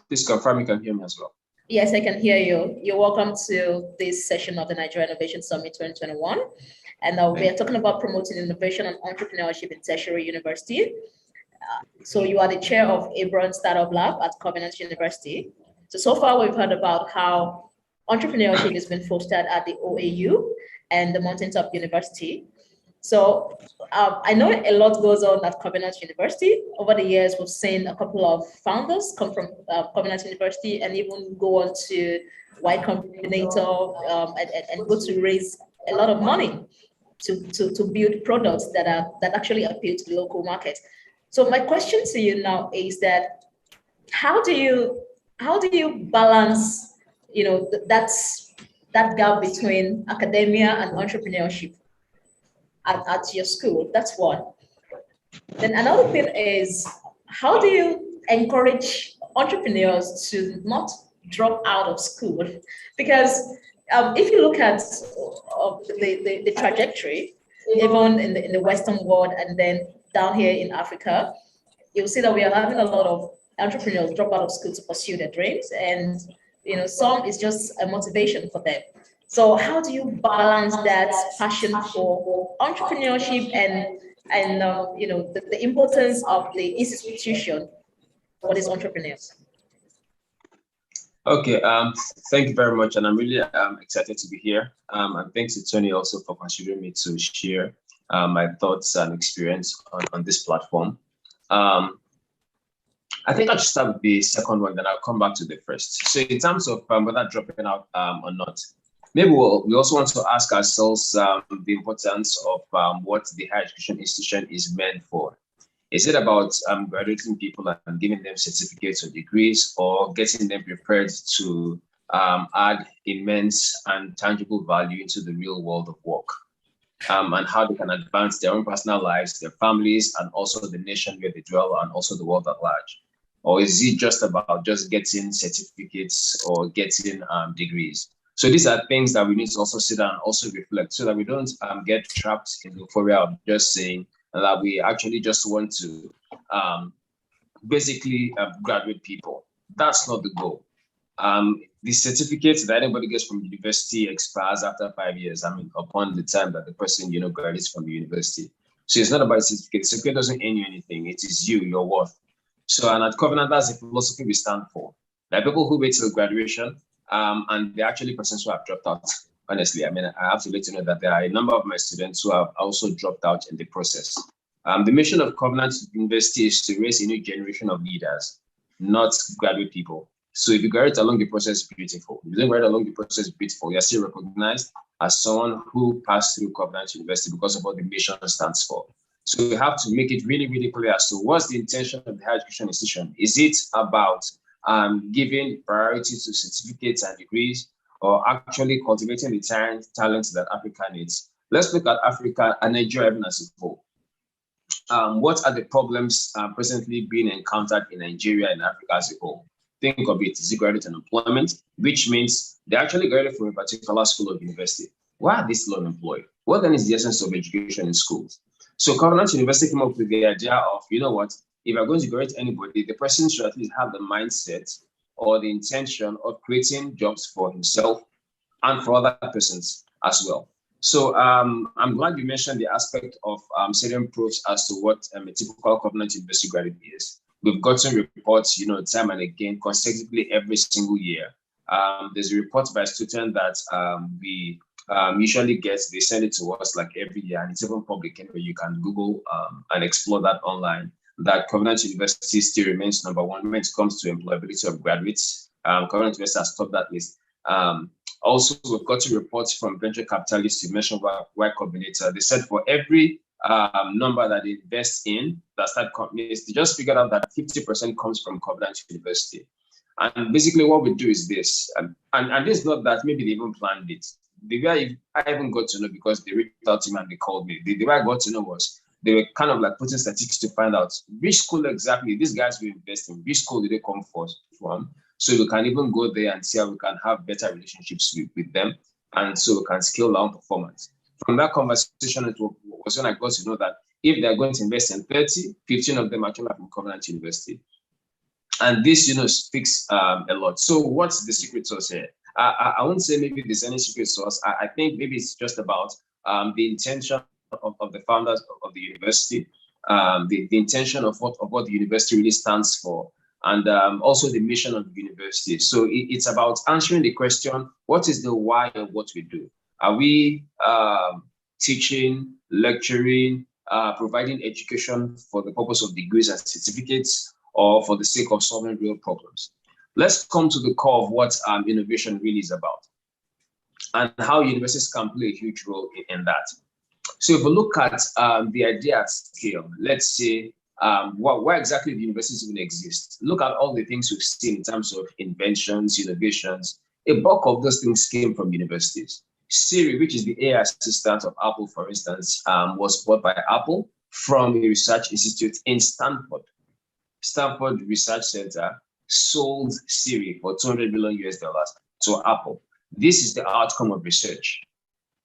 Please confirm you can hear me as well. Yes, I can hear you. You're welcome to this session of the Nigeria Innovation Summit 2021. And we are talking about promoting innovation and entrepreneurship in tertiary university. So you are the chair of Abron Startup Lab at Covenant University. So far we've heard about how entrepreneurship has been fostered at the OAU and the Mountain Top University. So I know a lot goes on at Covenant University. Over the years, we've seen a couple of founders come from Covenant University and even go on to Y Combinator and go to raise a lot of money to build products that actually appeal to the local market. So my question to you now is that how do you balance, you know, that gap between academia and entrepreneurship at your school? That's one. Then another thing is, how do you encourage entrepreneurs to not drop out of school? Because if you look at the trajectory, even in the Western world and then down here in Africa, you'll see that we are having a lot of entrepreneurs drop out of school to pursue their dreams, and you know, some is just a motivation for them. So how do you balance that passion for entrepreneurship and you know, the importance of the institution for these entrepreneurs? Okay, thank you very much, and I'm really excited to be here. And thanks to Tony also for considering me to share my thoughts and experience on this platform. I think I'll start with the second one, then I'll come back to the first. So in terms of whether dropping out or not, maybe we also want to ask ourselves the importance of what the higher education institution is meant for. Is it about graduating people and giving them certificates or degrees, or getting them prepared to add immense and tangible value into the real world of work, and how they can advance their own personal lives, their families, and also the nation where they dwell, and also the world at large? Or is it just about just getting certificates or getting degrees? So these are things that we need to also sit down and also reflect, so that we don't get trapped in the euphoria of just saying that we actually just want to basically graduate people. That's not the goal. The certificate that anybody gets from university expires after 5 years, I mean, upon the time that the person, you know, graduates from the university. So it's not about a certificate. The certificate doesn't earn you anything. It is you, your worth. So, and at Covenant, that's the philosophy we stand for. There are people who wait till graduation, and they're actually persons who have dropped out. Honestly, I mean, I have to let you know that there are a number of my students who have also dropped out in the process. The mission of Covenant University is to raise a new generation of leaders, not graduate people. So if you graduate along the process, beautiful. If you don't graduate along the process, beautiful. You're still recognized as someone who passed through Covenant University because of what the mission stands for. So we have to make it really, really clear. So what's the intention of the higher education institution? Is it about giving priority to certificates and degrees, or actually cultivating the talents that Africa needs. Let's look at Africa and Nigeria even as a whole. What are the problems presently being encountered in Nigeria and Africa as a whole? Think of it, is it graduate unemployment, which means they actually graduated from a particular school or university. Why are they still unemployed? What then is the essence of education in schools? So Covenant University came up with the idea of, you know what, if you're going to graduate anybody, the person should at least have the mindset or the intention of creating jobs for himself and for other persons as well. So I'm glad you mentioned the aspect of setting proofs as to what a typical Covenant University graduate is. We've gotten reports, time and again, consecutively every single year. There's a report by a student that we usually get. They send it to us like every year, and it's even public anyway. You can Google and explore that online. That Covenant University still remains number one when it comes to employability of graduates. Covenant University has topped that list. Also, we've got reports from venture capitalists. You mentioned Y Combinator. They said for every number that they invest in that start companies, they just figured out that 50% comes from Covenant University. And basically what we do is this, and this is not that maybe they even planned it. The way I even got to know, because they reached out to me and they called me, the way I got to know was they were kind of like putting statistics to find out which school exactly these guys will invest in, which school did they come from, so we can even go there and see how we can have better relationships with them, and so we can scale down performance. From that conversation, it was when I got to know that if they're going to invest in 30, 15 of them actually are from Covenant University. And this, speaks a lot. So what's the secret sauce here? I won't say maybe there's any secret sauce. I think maybe it's just about the intention of the founders of the university, the intention of what the university really stands for, and also the mission of the university. So it's about answering the question, what is the why of what we do? Are we teaching, lecturing, providing education for the purpose of degrees and certificates, or for the sake of solving real problems? Let's come to the core of what innovation really is about, and how universities can play a huge role in that. So if we look at the idea at scale, let's say, why exactly the universities even exist? Look at all the things we've seen in terms of inventions, innovations. A bulk of those things came from universities. Siri, which is the AI assistant of Apple, for instance, was bought by Apple from a research institute in Stanford. Stanford Research Center sold Siri for $200 million to Apple. This is the outcome of research.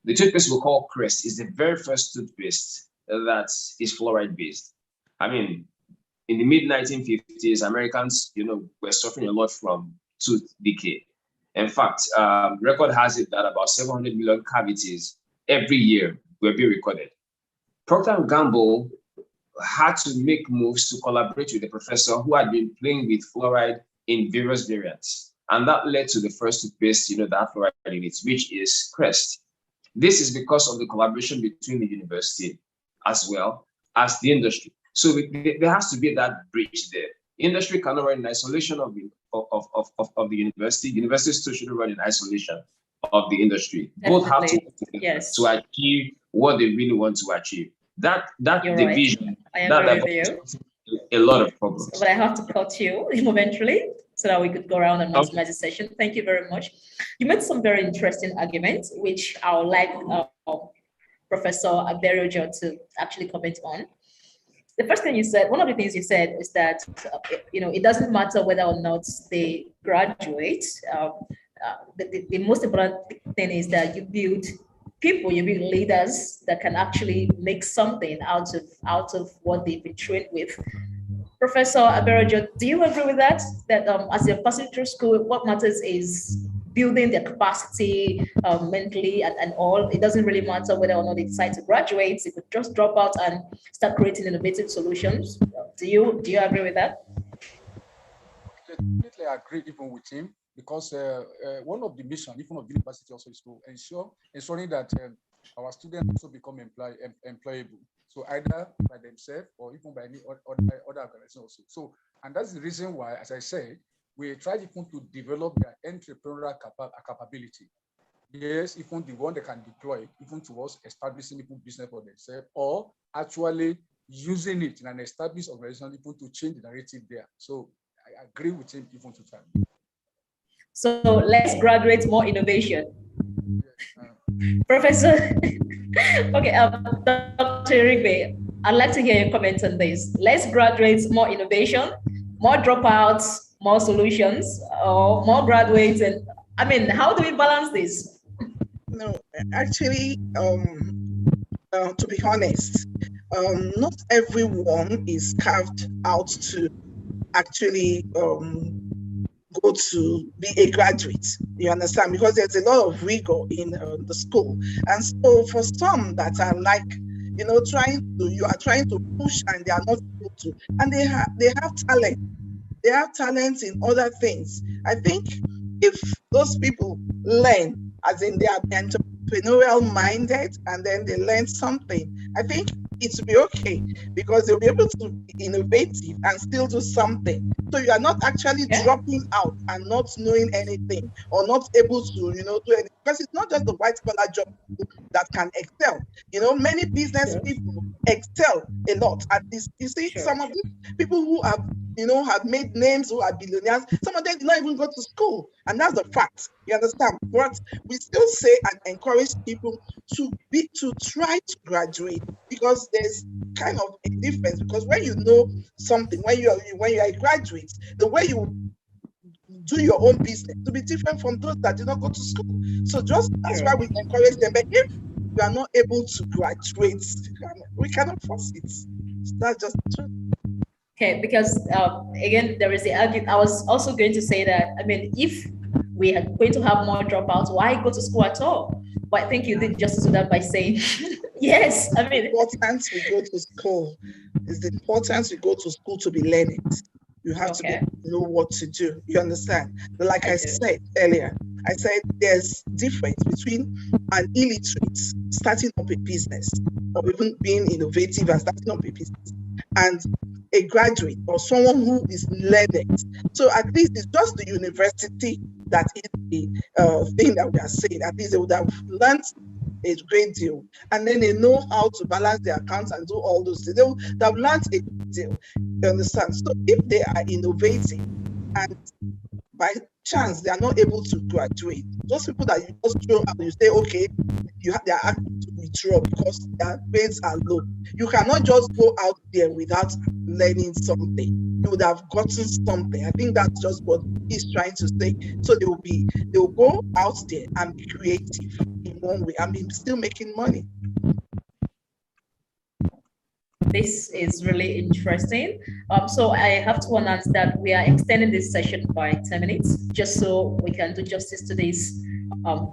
The toothpaste we call Crest is the very first toothpaste that is fluoride based. I mean, in the mid-1950s, Americans, were suffering a lot from tooth decay. In fact, record has it that about 700 million cavities every year were being recorded. Procter & Gamble had to make moves to collaborate with the professor who had been playing with fluoride in various variants. And that led to the first toothpaste, that fluoride in it, which is Crest. This is because of the collaboration between the university as well as the industry. So there has to be that bridge there. Industry cannot run in isolation of the university. Universities too shouldn't run in isolation of the industry. Definitely. Both have to work together Yes. to achieve what they really want to achieve. That You're division, right. I that agree with you. a lot of problems. But I have to cut you momentarily so that we could go around and maximize the session. Thank you very much. You made some very interesting arguments, which I would like Professor Aberiojo to actually comment on. The first thing you said, one of the things you said is that, it doesn't matter whether or not they graduate. The most important thing is that you build people, you build leaders that can actually make something out of what they've been trained with. Professor Aberiojo, do you agree with that? That as you're passing through school, what matters is building their capacity mentally and all. It doesn't really matter whether or not they decide to graduate. They could just drop out and start creating innovative solutions. Do you agree with that? I completely agree even with him, because one of the mission, even of the university, also is to ensuring that our students also become employable. So either by themselves or even by any other organization also. So, and that's the reason why, as I said, we try even to develop their entrepreneurial capability. Yes, even the one they can deploy, even towards establishing even business for themselves, or actually using it in an established organization, even to change the narrative there. So I agree with him even to time. So let's graduate more innovation. Professor, okay, Dr. Irigbe, I'd like to hear your comments on this. Let's graduate more innovation, more dropouts, more solutions, or more graduates. And I mean, how do we balance this? No, actually, to be honest, not everyone is carved out to actually go to be a graduate. You understand? Because there's a lot of rigor in the school. And so for some that are like, you know, you are trying to push and they are not able to, and they have talent. They have talent in other things. I think if those people learn, as in they are entrepreneurial minded, and then they learn something, I think it will be okay, because they'll be able to be innovative and still do something. So you are not actually dropping out and not knowing anything, or not able to, you know, do anything. Because it's not just the white collar job that can excel. You know, many business people excel a lot at this. You see, some of these people who have, you know, have made names, who are billionaires, some of them did not even go to school. And that's the fact. You understand? But we still say and encourage people to try to graduate, because there's kind of a difference. Because when you know something, when you are a graduate, the way you do your own business to be different from those that did not go to school. So that's why we encourage them. But if you are not able to graduate, we cannot force it. That's just true. Okay, because again, there is the argument. I was also going to say that, I mean, if we are going to have more dropouts, why go to school at all? But I think you did justice to that by saying, yes, I mean. The importance we go to school is the importance we go to school to be learning. You have to know what to do. You understand? But like I said earlier, I said there's difference between an illiterate starting up a business, or even being innovative and starting up a business, and a graduate or someone who is learning. So at least it's just the university that is the thing that we are saying. At least they would have learned a great deal, and then they know how to balance their accounts and do all those things. They have learned a great deal. You understand? So if they are innovating and by chance they are not able to graduate, those people that you just throw out, you say, okay, they are asking to withdraw because their grades are low. You cannot just go out there without learning something. You would have gotten something. I think that's just what he's trying to say. So they will go out there and be creative in one way. I mean, still making money. This is really interesting. So I have to announce that we are extending this session by 10 minutes, just so we can do justice to this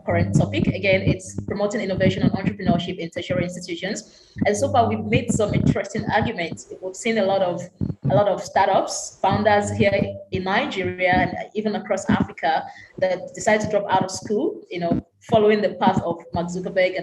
current topic. Again, it's promoting innovation and entrepreneurship in tertiary institutions. And so far, we've made some interesting arguments. We've seen a lot of startups, founders here in Nigeria and even across Africa that decide to drop out of school, you know, following the path of Mark Zuckerberg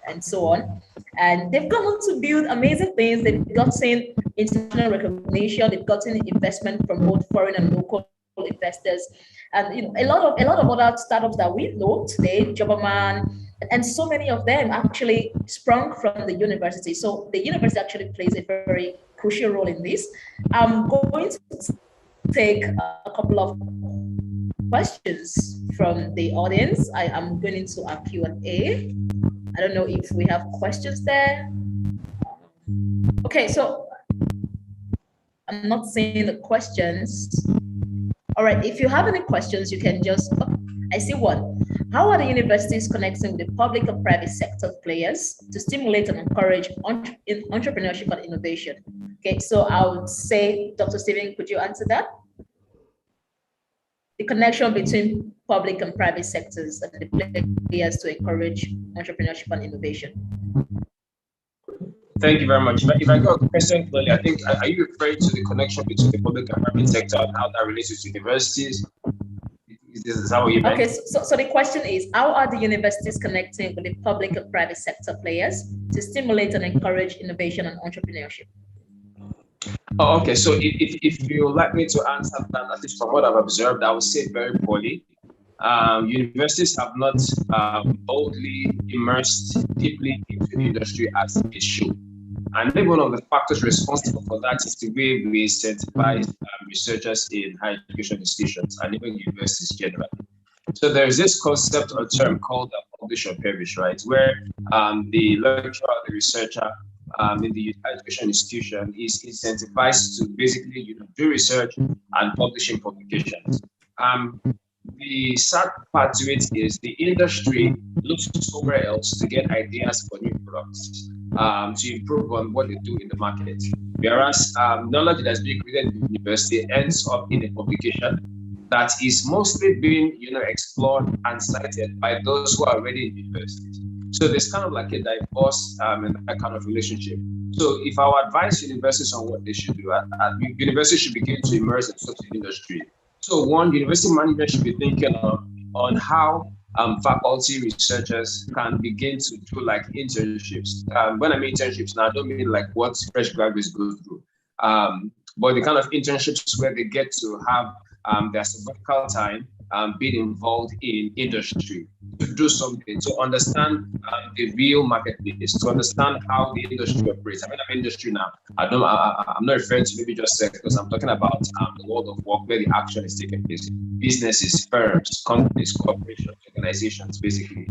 and so on. And they've gone on to build amazing things. They've gotten international recognition. They've gotten investment from both foreign and local investors. And you know, a lot of other startups that we know today, Jobberman, and so many of them actually sprung from the university. So the university actually plays a very crucial role in this. I'm going to take a couple of questions from the audience. I am going into our Q&A. I don't know if we have questions there. Okay, so I'm not seeing the questions. All right, if you have any questions, you can just, I see one. How are the universities connecting with the public and private sector players to stimulate and encourage entrepreneurship and innovation? Okay, so I would say, Dr. Stephen, could you answer that? The connection between public and private sectors and the players to encourage entrepreneurship and innovation. Thank you very much. If I got a question clearly, I think, are you referring to the connection between the public and private sector and how that relates to universities? Is that what you meant? Okay, so the question is, how are the universities connecting with the public and private sector players to stimulate and encourage innovation and entrepreneurship? Oh, okay, so if you would like me to answer that, at least from what I've observed, I would say very poorly. Universities have not boldly immersed deeply into the industry as it should. And maybe one of the factors responsible for that is the way we incentivize researchers in higher education institutions and even universities generally. So there's this concept or term called publish or perish, right? Where the lecturer, the researcher in the education institution is incentivized to basically do research and publishing publications. The sad part to it is the industry looks somewhere else to get ideas for new products to improve on what they do in the market. Whereas knowledge that's being created in the university ends up in a publication that is mostly being explored and cited by those who are already in universities. So there's kind of like a divorce and that kind of relationship. So if I would advise universities on what they should do, universities should begin to immerse themselves in industry. So one, university management should be thinking on how faculty researchers can begin to do like internships. When I mean internships, now I don't mean like what fresh graduates go through, but the kind of internships where they get to have their sabbatical time being involved in industry, to do something, to understand the real marketplace, to understand how the industry operates. I mean, I'm industry now. I'm not referring to maybe just sectors. I'm talking about the world of work where the action is taking place. Businesses, firms, companies, corporations, organizations, basically.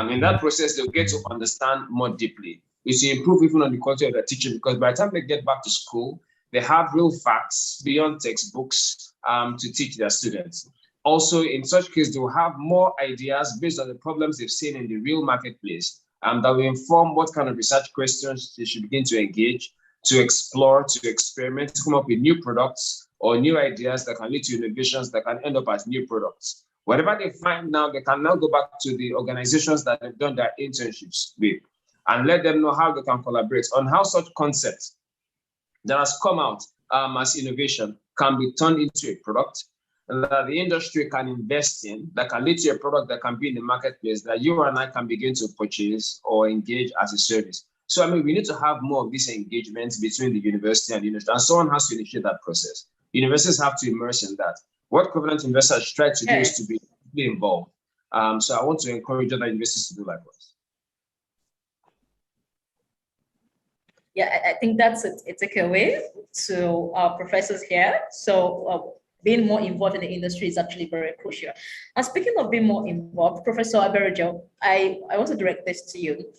In that process, they'll get to understand more deeply. It's to improve even on the quality of their teaching, because by the time they get back to school, they have real facts beyond textbooks to teach their students. Also, in such case, they will have more ideas based on the problems they've seen in the real marketplace that will inform what kind of research questions they should begin to engage, to explore, to experiment, to come up with new products or new ideas that can lead to innovations that can end up as new products. Whatever they find now, they can now go back to the organizations that they've done their internships with and let them know how they can collaborate on how such concepts that has come out as innovation can be turned into a product that the industry can invest in, that can lead to a product that can be in the marketplace that you and I can begin to purchase or engage as a service. So, I mean, we need to have more of these engagements between the university and the industry, and someone has to initiate that process. Universities have to immerse in that. What Covenant Investors try to do is to be involved. So I want to encourage other universities to do likewise. Yeah, I think that's a takeaway to our professors here. So being more involved in the industry is actually very crucial. And speaking of being more involved, Professor Aberejo, I want to direct this to you.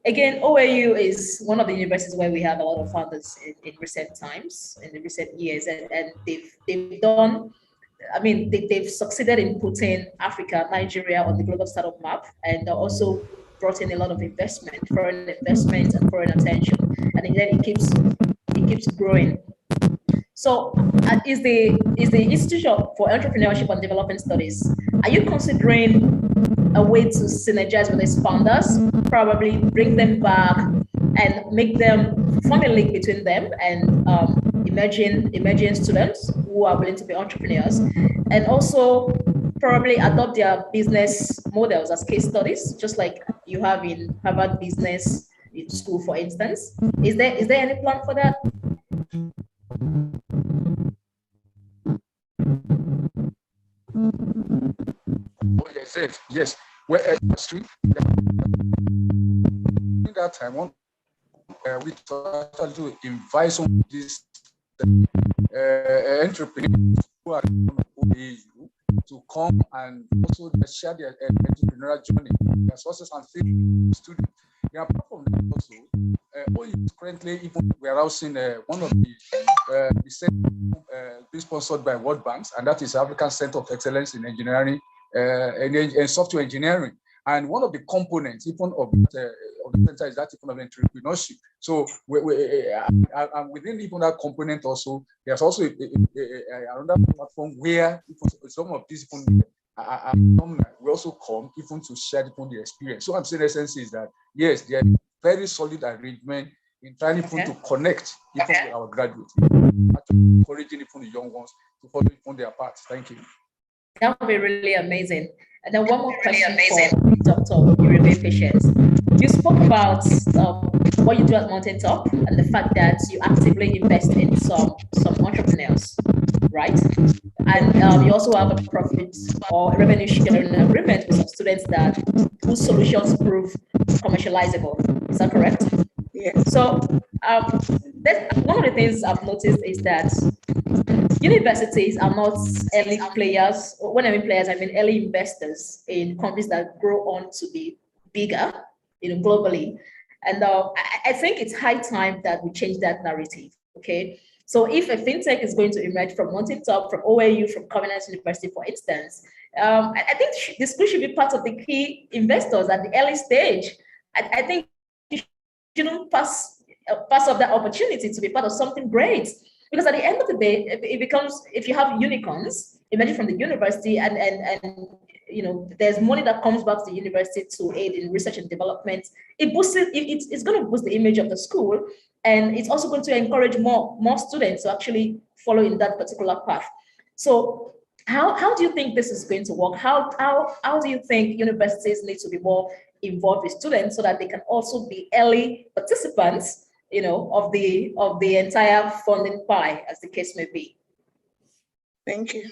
Again, OAU is one of the universities where we have a lot of founders in recent times, in the recent years, and they've done, I mean, they've succeeded in putting Africa, Nigeria on the global startup map, and also brought in a lot of investment, foreign investment and foreign attention, and then it keeps growing. So is the Institute for Entrepreneurship and Development Studies, are you considering a way to synergize with these founders, probably bring them back and make them form a link between them and emerging students who are willing to be entrepreneurs, and also probably adopt their business models as case studies, just like you have in Harvard Business School, for instance? Is there any plan for that? Oh, yes. Well, street. That time, we tried to invite some of these entrepreneurs who are OAU to come and also share their entrepreneurial journey, their sources and failures students. Yeah, apart from that also, OAU is currently even warehousing one of the sponsored by World Banks, and that is African Center of Excellence in Engineering and Software Engineering. And one of the components even of the center is that even of entrepreneurship. So and within even that component also, there's also another platform where some of these people we also come even to share the experience. So I'm saying in essence is that yes, there is very solid arrangement in trying to connect even with our graduates, encouraging even the young ones to follow on their paths. Thank you. That would be really amazing. And then one more question for Dr. Uribe Patience. You spoke about what you do at Mountain Top and the fact that you actively invest in some entrepreneurs, right? And you also have a profit or a revenue sharing agreement with some students whose solutions prove commercializable. Is that correct? Yes. So one of the things I've noticed is that Universities are not early players. When I mean players, I mean early investors in companies that grow on to be bigger, globally. And I think it's high time that we change that narrative. Okay. So if a fintech is going to emerge from Mountain Top, from OAU, from Covenant University, for instance, I think the school should be part of the key investors at the early stage. I think you shouldn't pass up that opportunity to be part of something great. Because at the end of the day, it becomes, if you have unicorns emerging from the university and there's money that comes back to the university to aid in research and development, it's going to boost the image of the school, and it's also going to encourage more students to actually follow in that particular path. So how do you think this is going to work? How do you think universities need to be more involved with students so that they can also be early participants, of the entire funding pie, as the case may be? Thank you.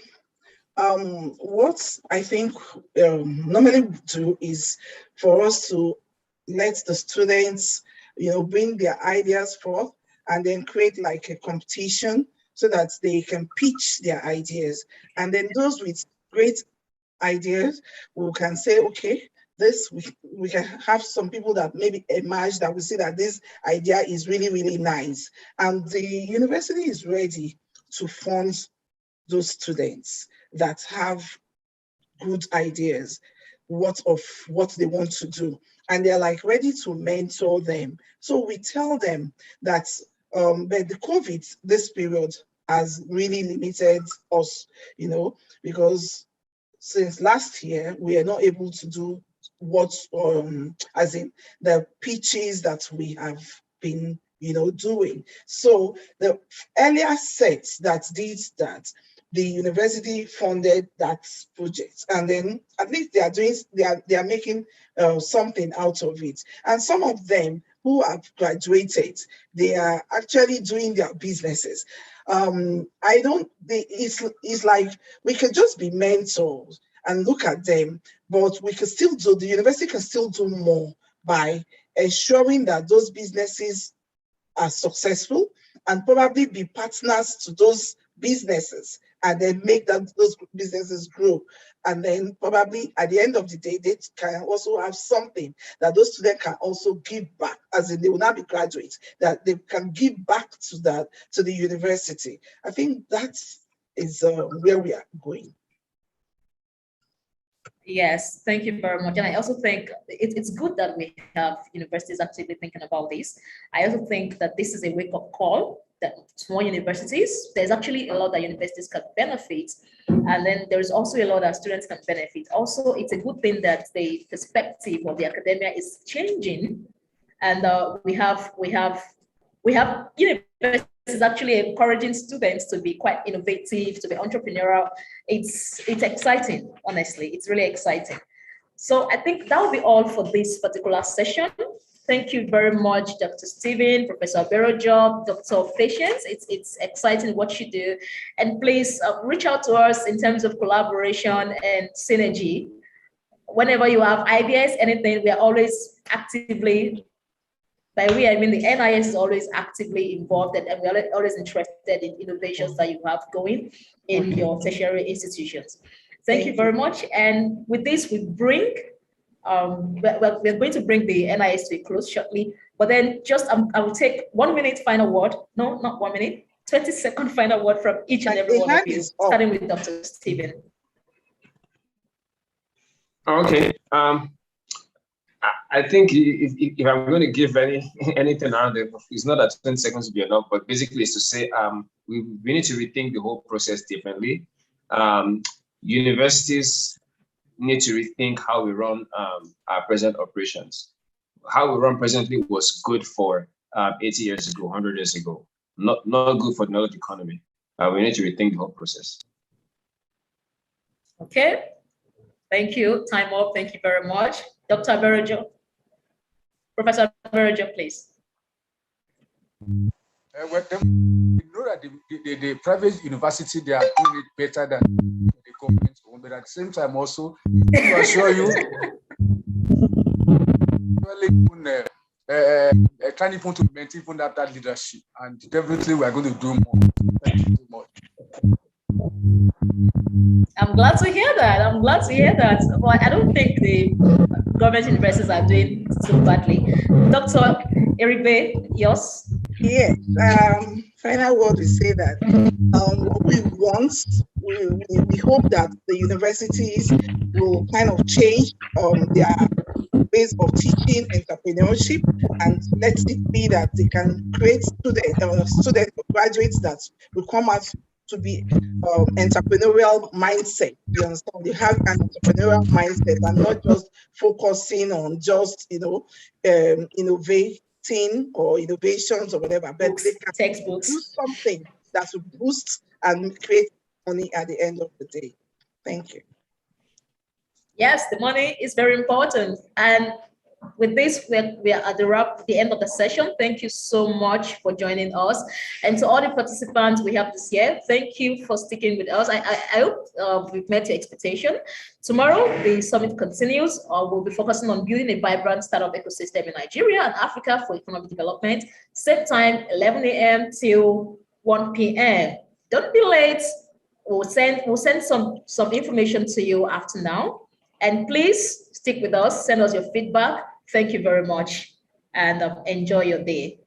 What I think normally do is for us to let the students, bring their ideas forth and then create like a competition so that they can pitch their ideas. And then those with great ideas, we can say, okay, we can have some people that maybe emerge that we see that this idea is really, really nice. And the university is ready to fund those students that have good ideas, what they want to do. And they're like ready to mentor them. So we tell them that but the COVID, this period has really limited us, because since last year, we are not able to do what, as in the pitches that we have been, doing. So the earlier sets that did that, the university funded that project, and then at least they are making something out of it. And some of them who have graduated, they are actually doing their businesses. It's like we can just be mentors and look at them, but the university can still do more by ensuring that those businesses are successful and probably be partners to those businesses and then make those businesses grow. And then probably at the end of the day, they can also have something that those students can also give back, as in they will not be graduates, that they can give back to the university. I think that is where we are going. Yes, thank you very much. And I also think it's good that we have universities actively thinking about this. I also think that this is a wake-up call that small universities, there's actually a lot that universities can benefit. And then there's also a lot that students can benefit. Also, it's a good thing that the perspective of the academia is changing. And we have universities actually encouraging students to be quite innovative, to be entrepreneurial. It's exciting, honestly. It's really exciting. So I think that will be all for this particular session. Thank you very much, Dr. Stephen, Professor Aberojo, Dr. Patience. It's exciting what you do. And please reach out to us in terms of collaboration and synergy. Whenever you have ideas, anything, we are always actively, by we, I mean the NIS is always actively involved, and we are always interested in innovations that you have going in your tertiary institutions. Thank you very much. And with this, we bring, we're going to bring the NIS to a close shortly, but then just I will take 1 minute final word. No, not 1 minute, 20-second final word from each and every one of you, starting with Dr. Stephen. Okay. I think if I'm going to give anything out there, it's not that 20 seconds will be enough, but basically it's to say we need to rethink the whole process differently. Universities need to rethink how we run our present operations. How we run presently was good for 80 years ago, 100 years ago, not good for the knowledge economy. We need to rethink the whole process. Okay, thank you. Time up. Thank you very much. Dr. Aberojo. Professor Aberojo, please. Well, we know that the private university, they are doing it better than the government, but at the same time also, to assure you, trying even to maintain even that leadership. And definitely we are going to do more. Thank you so much. I'm glad to hear that. I'm glad to hear that. But I don't think the government universities are doing so badly. Dr. Eribe, yours? Yes, final word we say that what we want, we hope that the universities will kind of change their ways of teaching entrepreneurship, and let it be that they can create student graduates that will come out to be entrepreneurial mindset. You understand? They have an entrepreneurial mindset and not just focusing on just innovating or innovations or whatever, but they can do something that will boost and create money at the end of the day. Thank you. Yes, the money is very important. And with this, we are at the end of the session. Thank you so much for joining us. And to all the participants we have this year, thank you for sticking with us. I hope we've met your expectation. Tomorrow, the summit continues. We'll be focusing on building a vibrant startup ecosystem in Nigeria and Africa for economic development. Same time, 11 a.m. till 1 p.m. Don't be late. We'll send some information to you after now. And please stick with us, send us your feedback. Thank you very much, and enjoy your day.